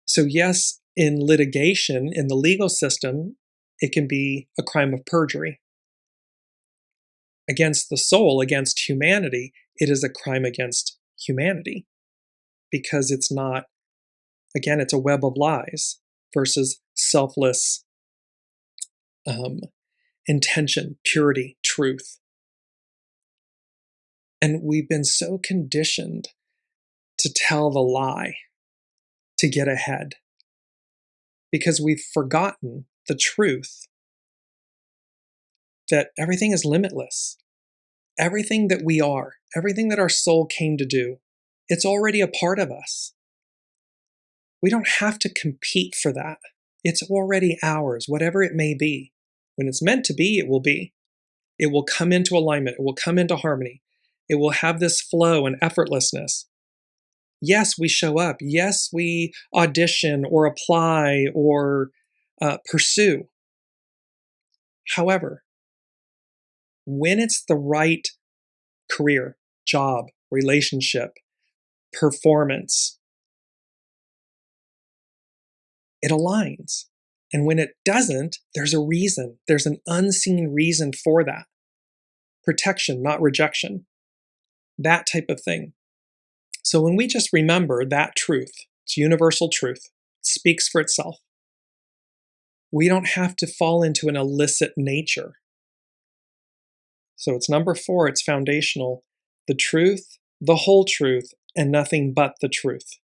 So yes, in litigation, in the legal system, it can be a crime of perjury. Against the soul, against humanity, it is a crime against humanity because it's not, again, it's a web of lies versus selfless intention, purity, truth. And we've been so conditioned to tell the lie to get ahead because we've forgotten the truth that everything is limitless. Everything that we are, everything that our soul came to do, it's already a part of us. We don't have to compete for that. It's already ours, whatever it may be. When it's meant to be, it will be. It will come into alignment. It will come into harmony. It will have this flow and effortlessness. Yes, we show up. Yes, we audition or apply or pursue. However, when it's the right career, job, relationship, performance, it aligns. And when it doesn't, there's a reason. There's an unseen reason for that. Protection, not rejection. That type of thing. So when we just remember that truth, it's universal truth, it speaks for itself. We don't have to fall into an illicit nature. So it's number 4, it's foundational. The truth, the whole truth, and nothing but the truth.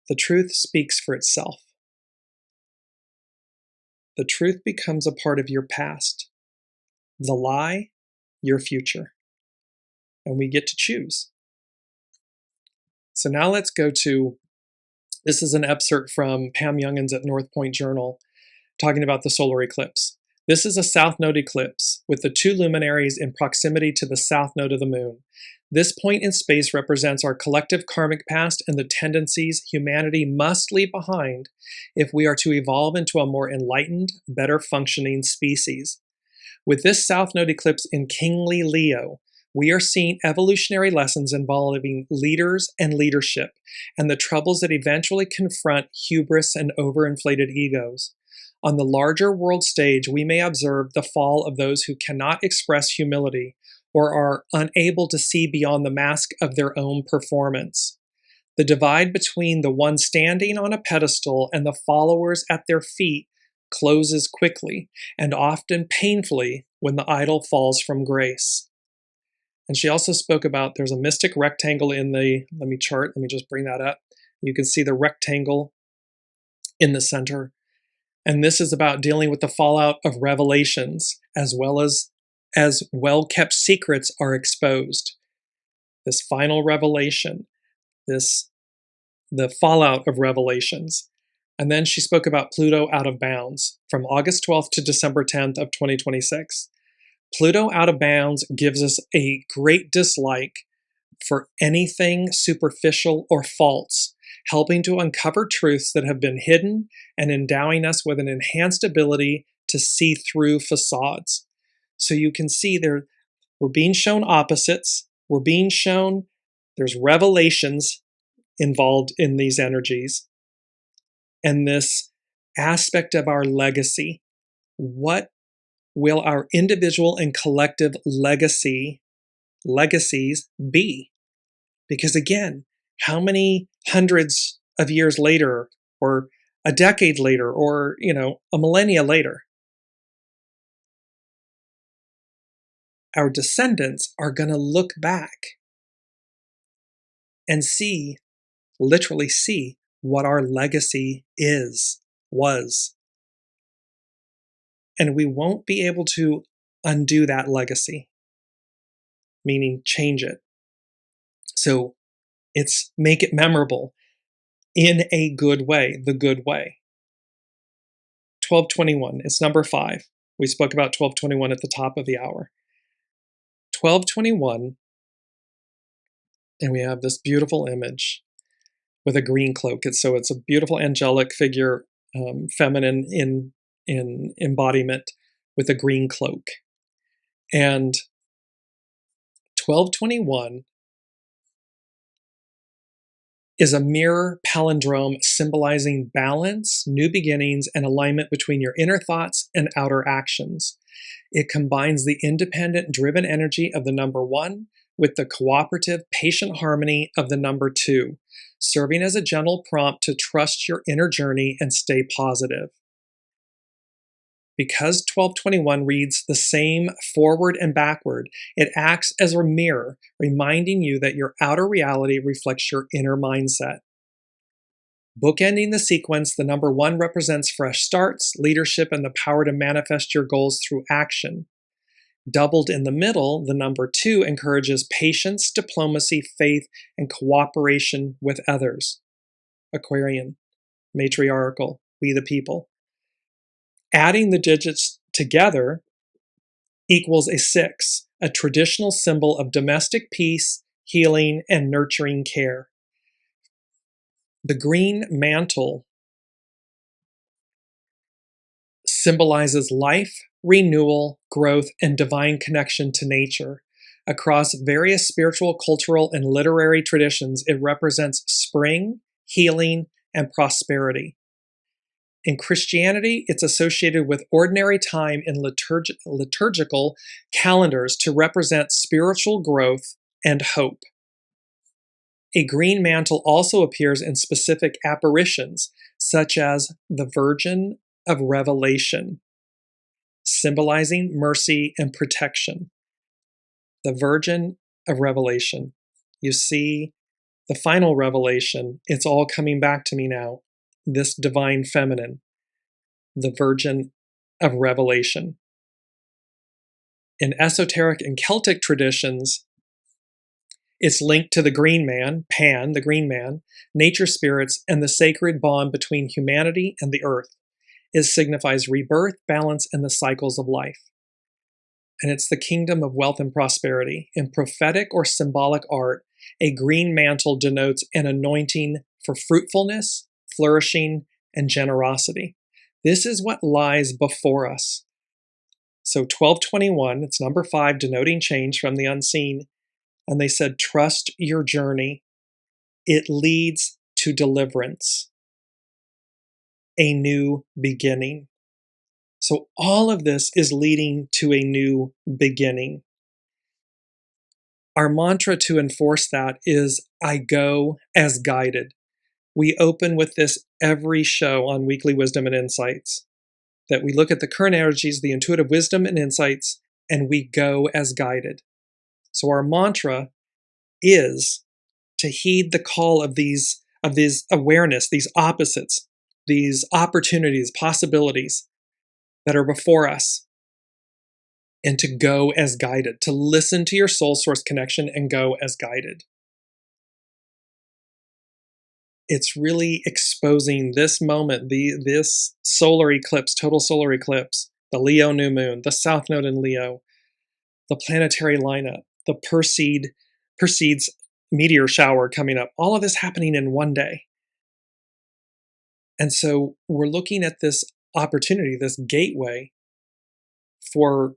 The truth speaks for itself. The truth becomes a part of your past. The lie, your future. And we get to choose. So now let's go to, this is an excerpt from Pam Youngins at North Point Journal, talking about the solar eclipse. This is a south node eclipse with the 2 luminaries in proximity to the south node of the moon. This point in space represents our collective karmic past and the tendencies humanity must leave behind if we are to evolve into a more enlightened, better functioning species. With this south node eclipse in kingly Leo, we are seeing evolutionary lessons involving leaders and leadership and the troubles that eventually confront hubris and overinflated egos. On the larger world stage, we may observe the fall of those who cannot express humility or are unable to see beyond the mask of their own performance. The divide between the one standing on a pedestal and the followers at their feet closes quickly and often painfully when the idol falls from grace. And she also spoke about there's a mystic rectangle in the, let me just bring that up. You can see the rectangle in the center. And this is about dealing with the fallout of revelations as well-kept secrets are exposed. This final revelation, the fallout of revelations. And then she spoke about Pluto out of bounds from August 12th to December 10th of 2026. Pluto out of bounds gives us a great dislike for anything superficial or false, helping to uncover truths that have been hidden and endowing us with an enhanced ability to see through facades. So you can see there, we're being shown opposites, we're being shown there's revelations involved in these energies, and this aspect of our legacy. What will our individual and collective legacies be? Because again, how many hundreds of years later, or a decade later, or a millennia later, our descendants are going to look back and literally see what our legacy was. And we won't be able to undo that legacy, meaning change it. So it's make it memorable in a good way, the good way. 1221, it's number 5. We spoke about 1221 at the top of the hour. 1221, and we have this beautiful image with a green cloak. It's a beautiful angelic figure, feminine in embodiment with a green cloak. And 1221 is a mirror palindrome symbolizing balance, new beginnings, and alignment between your inner thoughts and outer actions. It combines the independent, driven energy of the number 1 with the cooperative, patient harmony of the number 2, serving as a gentle prompt to trust your inner journey and stay positive. Because 1221 reads the same forward and backward, it acts as a mirror, reminding you that your outer reality reflects your inner mindset. Bookending the sequence, the number 1 represents fresh starts, leadership, and the power to manifest your goals through action. Doubled in the middle, the number 2 encourages patience, diplomacy, faith, and cooperation with others. Aquarian, matriarchal, we the people. Adding the digits together equals a 6, a traditional symbol of domestic peace, healing, and nurturing care. The green mantle symbolizes life, renewal, growth, and divine connection to nature. Across various spiritual, cultural, and literary traditions, it represents spring, healing, and prosperity. In Christianity, it's associated with ordinary time in liturgical calendars to represent spiritual growth and hope. A green mantle also appears in specific apparitions, such as the Virgin of Revelation, symbolizing mercy and protection. The Virgin of Revelation. You see, the final revelation, it's all coming back to me now. This divine feminine, the Virgin of Revelation. In esoteric and Celtic traditions, it's linked to the green man, Pan, the green man, nature spirits, and the sacred bond between humanity and the earth. It signifies rebirth, balance, and the cycles of life. And it's the kingdom of wealth and prosperity. In prophetic or symbolic art, a green mantle denotes an anointing for fruitfulness, flourishing, and generosity. This is what lies before us. So 1221, it's number 5, denoting change from the unseen. And they said, trust your journey. It leads to deliverance, a new beginning. So all of this is leading to a new beginning. Our mantra to enforce that is, I go as guided. We open with this every show on Weekly Wisdom and Insights, that we look at the current energies, the intuitive wisdom and insights, and we go as guided. So our mantra is to heed the call of these awareness, these opposites, these opportunities, possibilities that are before us, and to go as guided, to listen to your soul source connection and go as guided. It's really exposing this moment, this solar eclipse, total solar eclipse, the Leo new moon, the South Node in Leo, the planetary lineup, the Perseid's meteor shower coming up, all of this happening in one day. And so we're looking at this opportunity, this gateway for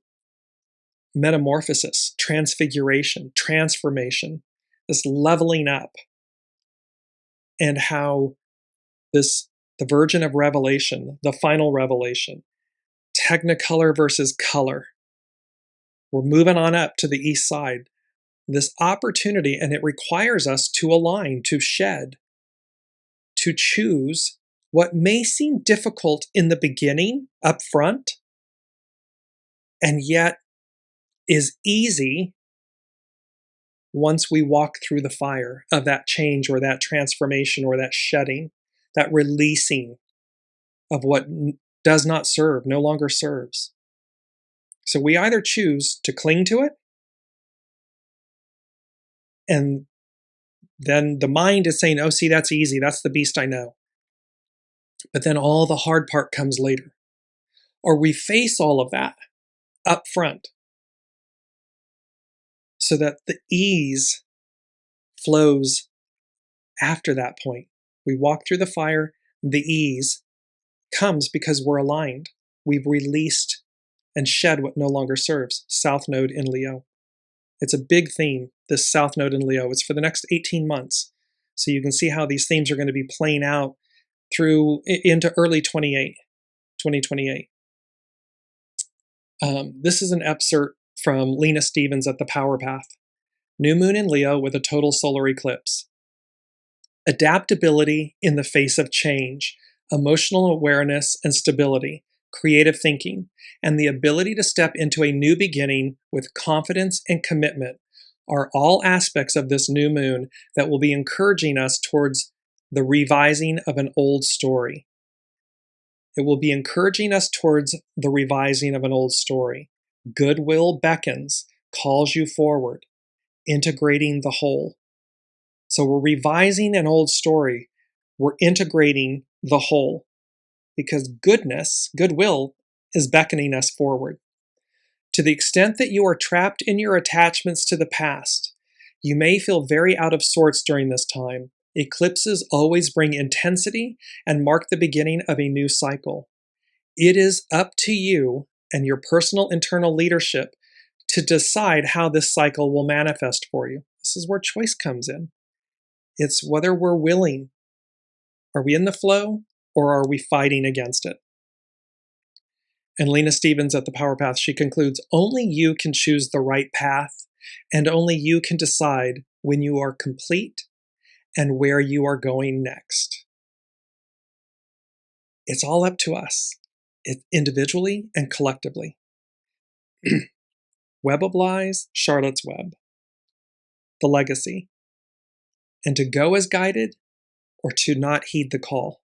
metamorphosis, transfiguration, transformation, this leveling up, and how the Virgin of Revelation, the final revelation, technicolor versus color. We're moving on up to the east side. This opportunity, and it requires us to align, to shed, to choose what may seem difficult in the beginning, up front, and yet is easy once we walk through the fire of that change or that transformation or that shedding, that releasing of what does not serve, no longer serves. So we either choose to cling to it, and then the mind is saying, oh, see, that's easy. That's the beast I know. But then all the hard part comes later. Or we face all of that up front so that the ease flows after that point. We walk through the fire, the ease comes because we're aligned. We've released and shed what no longer serves. South Node in Leo. It's a big theme, this South Node in Leo. It's for the next 18 months. So you can see how these themes are going to be playing out through into early 2028. This is an excerpt from Lena Stevens at the Power Path. New moon in Leo with a total solar eclipse. Adaptability in the face of change, emotional awareness and stability, creative thinking, and the ability to step into a new beginning with confidence and commitment are all aspects of this new moon that will be encouraging us towards the revising of an old story. It will be encouraging us towards the revising of an old story. Goodwill beckons, calls you forward, integrating the whole. So we're revising an old story. We're integrating the whole because goodwill is beckoning us forward. To the extent that you are trapped in your attachments to the past, you may feel very out of sorts during this time. Eclipses always bring intensity and mark the beginning of a new cycle. It is up to you and your personal internal leadership to decide how this cycle will manifest for you. This is where choice comes in. It's whether we're willing. Are we in the flow or are we fighting against it? And Lena Stevens at the Power Path, she concludes, only you can choose the right path, and only you can decide when you are complete and where you are going next. It's all up to us, individually and collectively. Web of Lies, Charlotte's Web. The legacy. And to go as guided or to not heed the call.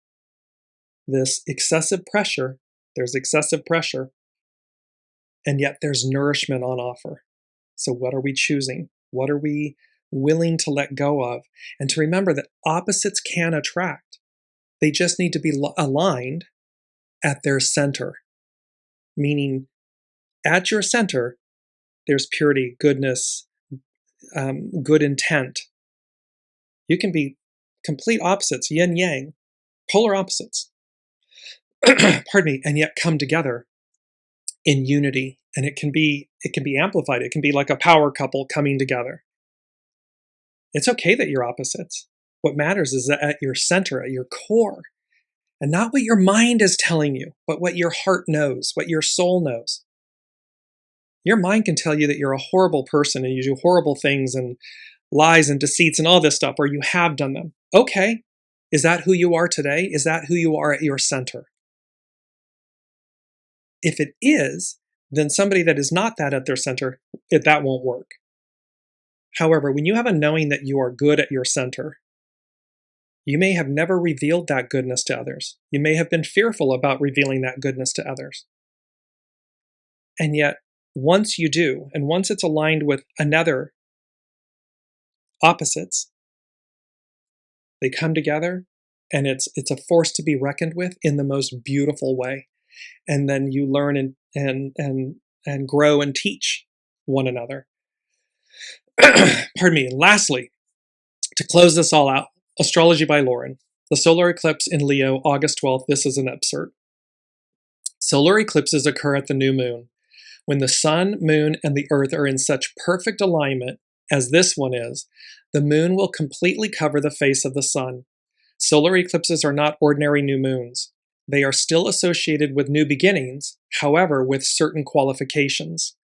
This excessive pressure, there's excessive pressure, and yet there's nourishment on offer. So what are we choosing? What are we willing to let go of? And to remember that opposites can attract. They just need to be aligned at their center. Meaning, at your center, there's purity, goodness, good intent. You can be complete opposites, yin yang, polar opposites. Pardon me, and yet come together in unity, and it can be amplified. It can be like a power couple coming together. It's okay that you're opposites. What matters is that at your center, at your core, and not what your mind is telling you, but what your heart knows, what your soul knows. Your mind can tell you that you're a horrible person and you do horrible things and lies and deceits and all this stuff, or you have done them. Okay, is that who you are today? Is that who you are at your center? If it is, then somebody that is not that at their center, that won't work. However, when you have a knowing that you are good at your center, you may have never revealed that goodness to others. You may have been fearful about revealing that goodness to others. And yet, once you do, and once it's aligned with another opposites, they come together, and it's a force to be reckoned with in the most beautiful way. And then you learn and grow and teach one another. Pardon me. And lastly, to close this all out, Astrology by Lauren. The solar eclipse in Leo, August 12th. This is an excerpt. Solar eclipses occur at the new moon. When the sun, moon, and the earth are in such perfect alignment as this one is, the moon will completely cover the face of the sun. Solar eclipses are not ordinary new moons. They are still associated with new beginnings, however, with certain qualifications.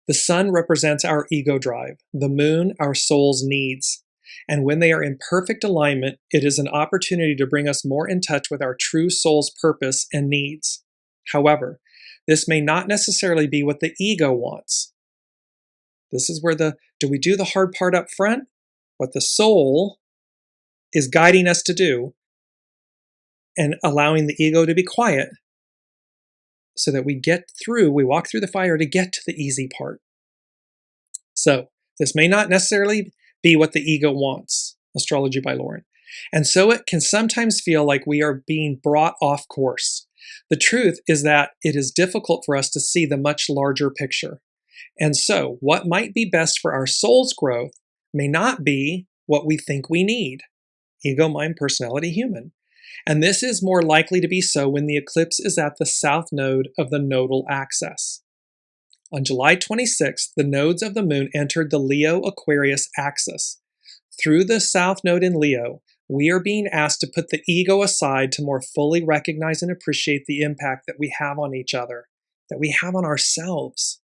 The sun represents our ego drive, the moon our soul's needs. And when they are in perfect alignment, it is an opportunity to bring us more in touch with our true soul's purpose and needs. However, this may not necessarily be what the ego wants. This is where do we do the hard part up front? What the soul is guiding us to do, and allowing the ego to be quiet so that we walk through the fire to get to the easy part. So this may not necessarily be what the ego wants, Astrology by Lauren. And so it can sometimes feel like we are being brought off course. The truth is that it is difficult for us to see the much larger picture. And so what might be best for our soul's growth may not be what we think we need. Ego, mind, personality, human. And this is more likely to be so when the eclipse is at the south node of the nodal axis. On July 26th, the nodes of the moon entered the Leo-Aquarius axis. Through the south node in Leo, we are being asked to put the ego aside to more fully recognize and appreciate the impact that we have on each other, that we have on ourselves.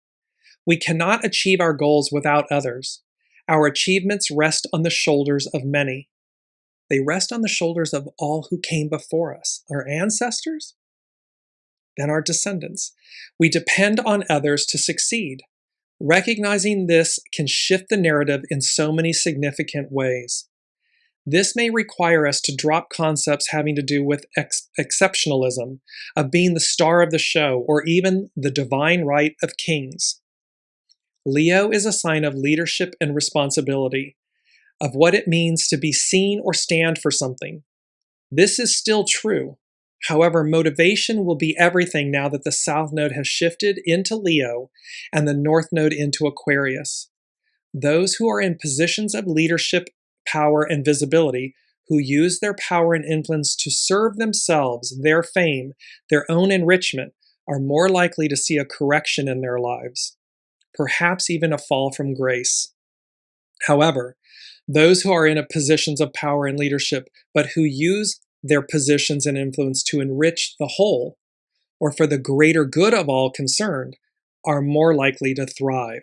We cannot achieve our goals without others. Our achievements rest on the shoulders of many. They rest on the shoulders of all who came before us, our ancestors, then our descendants. We depend on others to succeed. Recognizing this can shift the narrative in so many significant ways. This may require us to drop concepts having to do with exceptionalism, of being the star of the show, or even the divine right of kings. Leo is a sign of leadership and responsibility, of what it means to be seen or stand for something. This is still true. However, motivation will be everything now that the South Node has shifted into Leo and the North Node into Aquarius. Those who are in positions of leadership, power, and visibility, who use their power and influence to serve themselves, their fame, their own enrichment, are more likely to see a correction in their lives, perhaps even a fall from grace. However, those who are in positions of power and leadership, but who use their positions and influence to enrich the whole, or for the greater good of all concerned, are more likely to thrive.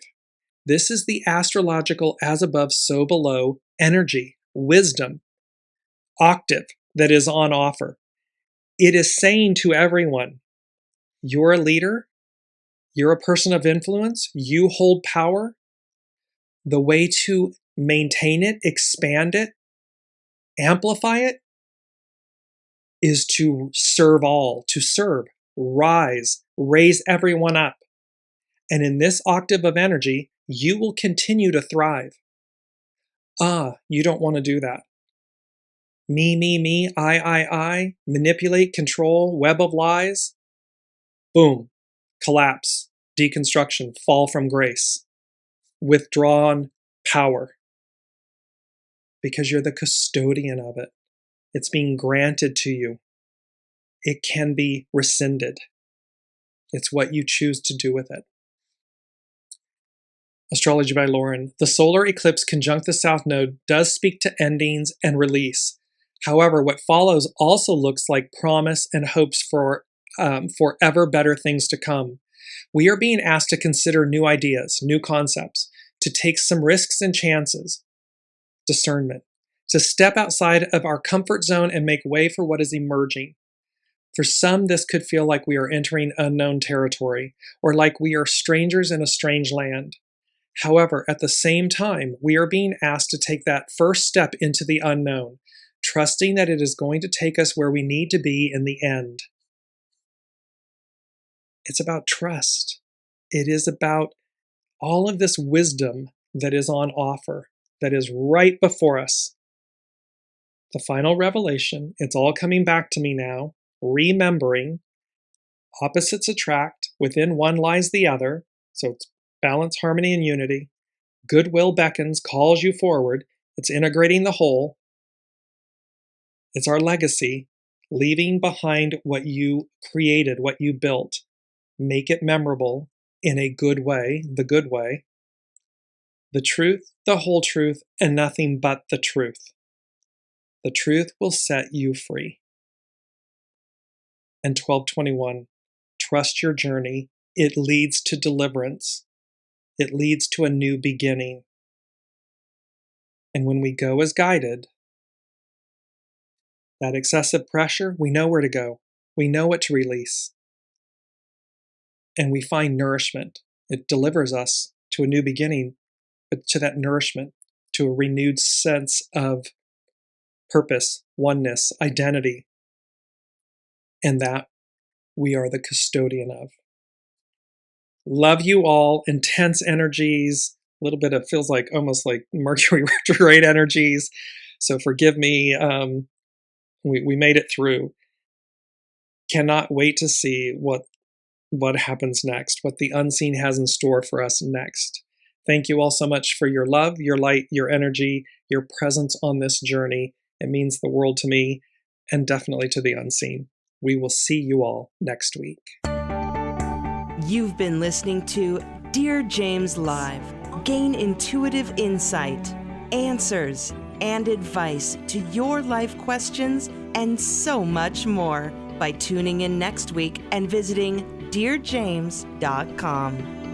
This is the astrological as above, so below energy, wisdom, octave that is on offer. It is saying to everyone, you're a leader, you're a person of influence, you hold power. The way to maintain it, expand it, amplify it, is to serve all, to serve, rise, raise everyone up. And in this octave of energy, you will continue to thrive. You don't want to do that. Me, I, manipulate, control, web of lies. Boom, collapse, deconstruction, fall from grace, withdrawn power. Because you're the custodian of it. It's being granted to you. It can be rescinded. It's what you choose to do with it. Astrology by Lauren. The solar eclipse conjunct the South Node does speak to endings and release. However, what follows also looks like promise and hopes for ever better things to come. We are being asked to consider new ideas, new concepts, to take some risks and chances, discernment, to step outside of our comfort zone and make way for what is emerging. For some, this could feel like we are entering unknown territory, or like we are strangers in a strange land. However, at the same time, we are being asked to take that first step into the unknown, trusting that it is going to take us where we need to be in the end. It's about trust. It is about all of this wisdom that is on offer, that is right before us. The final revelation, it's all coming back to me now, remembering opposites attract, within one lies the other, so it's balance, harmony, and unity. Goodwill beckons, calls you forward. It's integrating the whole. It's our legacy, leaving behind what you created, what you built. Make it memorable in a good way, the good way. The truth, the whole truth, and nothing but the truth. The truth will set you free. And 1221, trust your journey. It leads to deliverance. It leads to a new beginning. And when we go as guided, that excessive pressure, we know where to go. We know what to release. And we find nourishment. It delivers us to a new beginning, but to that nourishment, to a renewed sense of purpose, oneness, identity, and that we are the custodian of. Love you all. Intense energies, a little bit of feels like almost like Mercury retrograde energies. So forgive me. We made it through. Cannot wait to see what happens next, what the unseen has in store for us next. Thank you all so much for your love, your light, your energy, your presence on this journey. It means the world to me and definitely to the unseen. We will see you all next week. You've been listening to Dear James Live. Gain intuitive insight, answers, and advice to your life questions and so much more by tuning in next week and visiting DearJames.com.